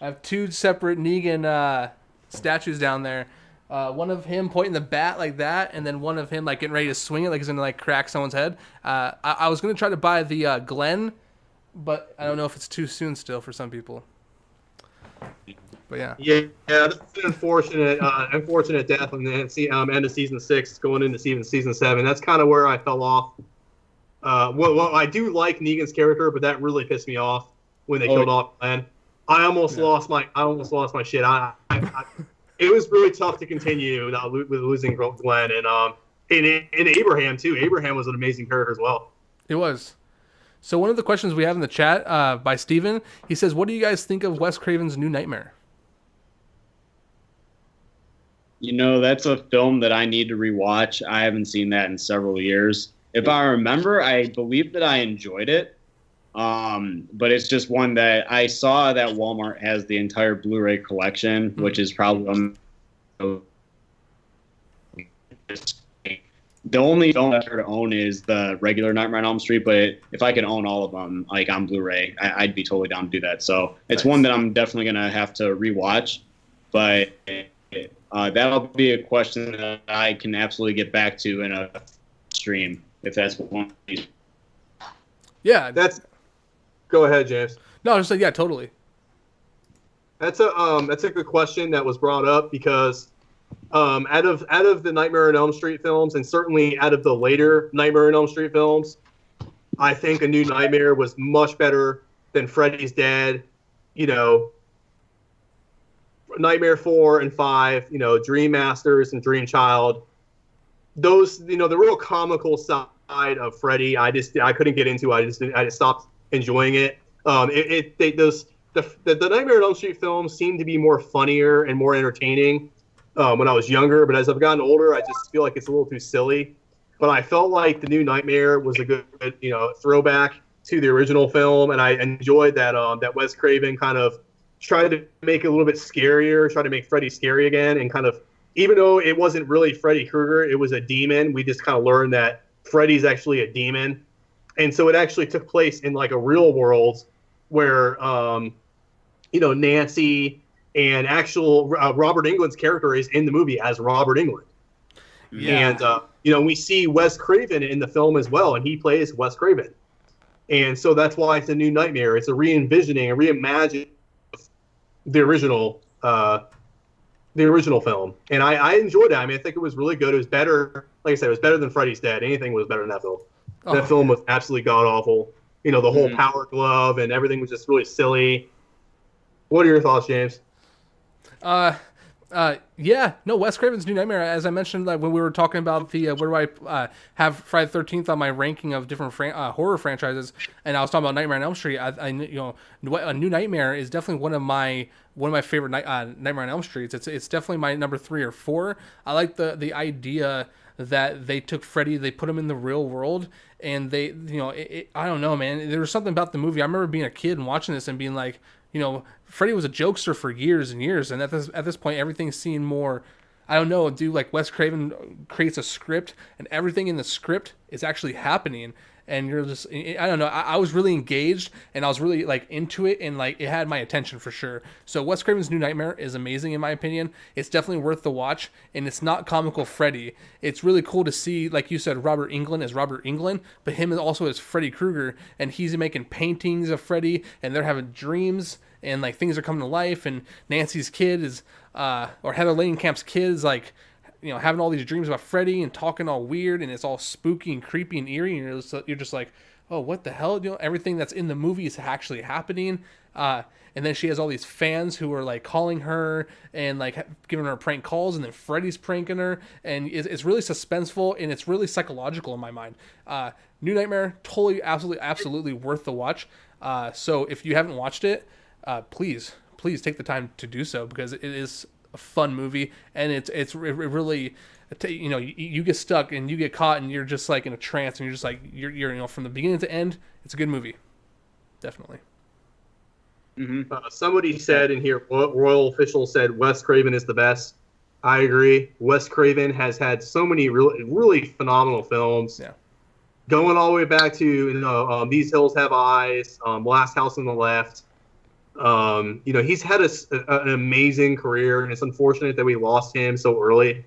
I have two separate Negan statues down there. One of him pointing the bat like that, and then one of him like getting ready to swing it like he's gonna like crack someone's head. I was gonna try to buy the Glenn, but I don't know if it's too soon still for some people. But yeah. Yeah, that's an unfortunate death on the end of season 6, going into season 7. That's kind of where I fell off. Well, I do like Negan's character, but that really pissed me off when they killed off Glenn. I almost lost my shit. It was really tough to continue with losing Glenn and Abraham too. Abraham was an amazing character as well. It was. So one of the questions we have in the chat by Steven, he says, "What do you guys think of Wes Craven's New Nightmare?" That's a film that I need to rewatch. I haven't seen that in several years. If I remember, I believe that I enjoyed it. But it's just one that I saw that Walmart has the entire Blu-ray collection, which is probably the only film I ever own is the regular Nightmare on Elm Street. But if I could own all of them, like on Blu-ray, I'd be totally down to do that. So it's one that I'm definitely gonna have to rewatch. But that'll be a question that I can absolutely get back to in a stream if that's one. Yeah, Go ahead, James. No, I just said yeah, totally. That's a good question that was brought up because out of the Nightmare on Elm Street films, and certainly out of the later Nightmare on Elm Street films, I think A New Nightmare was much better than Freddy's Dead. You know, Nightmare 4 and 5. You know, Dream Masters and Dream Child. Those, you know, the real comical side of Freddy, I couldn't get into. I just stopped enjoying it. The Nightmare on Elm Street films seem to be more funnier and more entertaining when I was younger, but as I've gotten older, I just feel like it's a little too silly. But I felt like The New Nightmare was a good, you know, throwback to the original film, and I enjoyed that that Wes Craven kind of tried to make it a little bit scarier, tried to make Freddy scary again, and kind of, even though it wasn't really Freddy Krueger, it was a demon, we just kind of learned that Freddy's actually a demon. And so it actually took place in like a real world where, you know, Nancy and actual Robert Englund's character is in the movie as Robert Englund. Yeah. And, you know, we see Wes Craven in the film as well, and he plays Wes Craven. And so that's why it's A New Nightmare. It's a re-envisioning, a reimagining of the original film. And I enjoyed it. I mean, I think it was really good. It was better, like I said, it was better than Freddy's Dead. Anything was better than that film. That film was absolutely god-awful. You know, the whole power glove and everything was just really silly. What are your thoughts, James? Yeah, no, Wes Craven's New Nightmare, as I mentioned, like when we were talking about the where do I have Friday the 13th on my ranking of different horror franchises, and I was talking about Nightmare on Elm Street. I you know, A New Nightmare is definitely one of my favorite Nightmare on Elm Streets. It's definitely my number 3 or 4. I like the idea that they took Freddy, they put him in the real world, and they, you know, I don't know, man. There was something about the movie. I remember being a kid and watching this and being like, you know, Freddy was a jokester for years and years, and at this point, everything seemed more, I don't know, dude, like Wes Craven creates a script, and everything in the script is actually happening, and you're just, I don't know, I was really engaged, and I was really, like, into it, and, like, it had my attention for sure. So Wes Craven's New Nightmare is amazing, in my opinion. It's definitely worth the watch, and it's not comical Freddy. It's really cool to see, like you said, Robert Englund as Robert Englund, but him also as Freddy Krueger, and he's making paintings of Freddy, and they're having dreams, and, like, things are coming to life, and Nancy's kid is, or Heather Langenkamp's kid is, like, you know, having all these dreams about Freddy and talking all weird, and it's all spooky and creepy and eerie, and you're just like, oh, what the hell? You know, everything that's in the movie is actually happening. And then she has all these fans who are, like, calling her and, like, giving her prank calls, and then Freddy's pranking her, and it's really suspenseful, and it's really psychological in my mind. New Nightmare, totally, absolutely worth the watch. So if you haven't watched it, please take the time to do so, because it is a fun movie, and it really, you know, you get stuck and you get caught, and you're just like in a trance, and you're just like you're you know, from the beginning to end. It's a good movie, definitely. Somebody said in here, royal official said Wes Craven is the best. I agree. Wes Craven has had so many really phenomenal films. Yeah. Going all the way back to, you know, These Hills Have Eyes, Last House on the Left. You know, he's had an amazing career, and it's unfortunate that we lost him so early.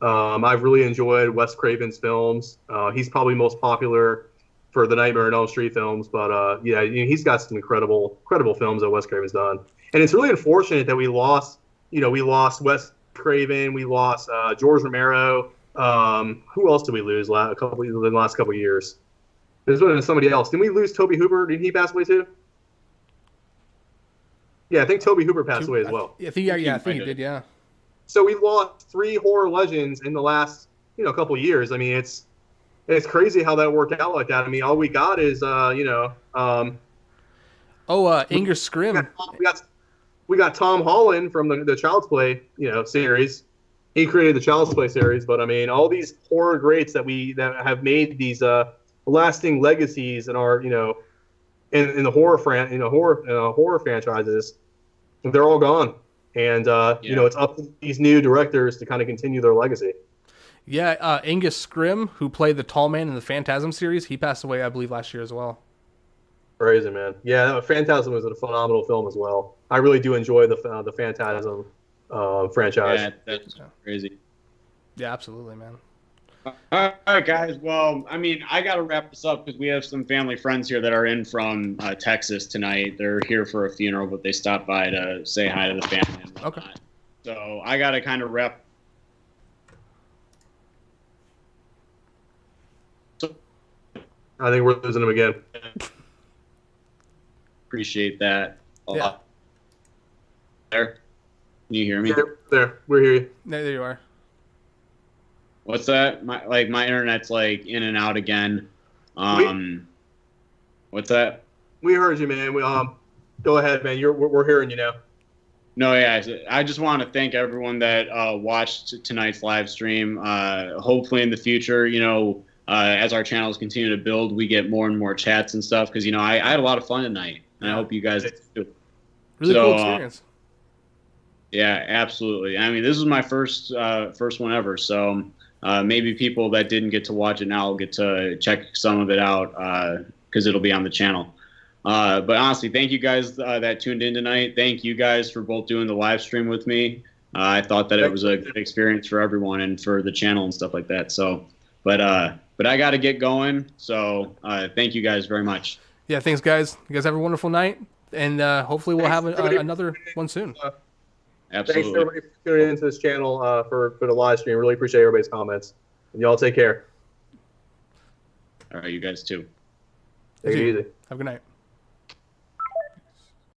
I've really enjoyed Wes Craven's films. He's probably most popular for the Nightmare on Elm Street films, but yeah, you know, he's got some incredible films that Wes Craven's done. And it's really unfortunate that we lost Wes Craven, we lost George Romero. Who else did we lose in the last couple of years? There's been somebody else. Didn't we lose Toby Hooper? Did he pass away too? Yeah, I think Toby Hooper passed away as well. I think he did, yeah. So we lost 3 horror legends in the last, you know, couple of years. I mean, it's crazy how that worked out like that. I mean, all we got is, Angus Grimm. We got Tom Holland from the Child's Play, you know, series. He created the Child's Play series, but I mean, all these horror greats that have made these lasting legacies in our, you know, in the horror franchises, they're all gone, and you know, it's up to these new directors to kind of continue their legacy. Yeah, Angus Grimm, who played the Tall Man in the Phantasm series, he passed away, I believe, last year as well. Crazy, man. Yeah, Phantasm was a phenomenal film as well. I really do enjoy the Phantasm franchise. Yeah, that's crazy. Yeah, absolutely, man. All right, guys. Well, I mean, I got to wrap this up because we have some family friends here that are in from Texas tonight. They're here for a funeral, but they stopped by to say hi to the family and whatnot. Okay. So I got to kind of wrap. I think we're losing him again. Appreciate that a Yeah. lot. There. Can you hear me? There. We're here. There you are. What's that? My internet's like in and out again. What's that? We heard you, man. Go ahead, man. We're hearing you now. No, yeah. I just want to thank everyone that watched tonight's live stream. Hopefully, in the future, as our channels continue to build, we get more and more chats and stuff. Because I had a lot of fun tonight, and I hope you guys do. Really cool experience. Yeah, absolutely. I mean, this is my first one ever, so maybe people that didn't get to watch it now will get to check some of it out because it'll be on the channel. But honestly, thank you guys that tuned in tonight. Thank you guys for both doing the live stream with me. I thought that it was a good experience for everyone and for the channel and stuff like that. So, but I got to get going. So thank you guys very much. Yeah, thanks, guys. You guys have a wonderful night, and hopefully we'll have another one soon. Absolutely. Thanks everybody for tuning into this channel for the live stream. Really appreciate everybody's comments. And y'all take care. All right, you guys too. Take it easy. Have a good night.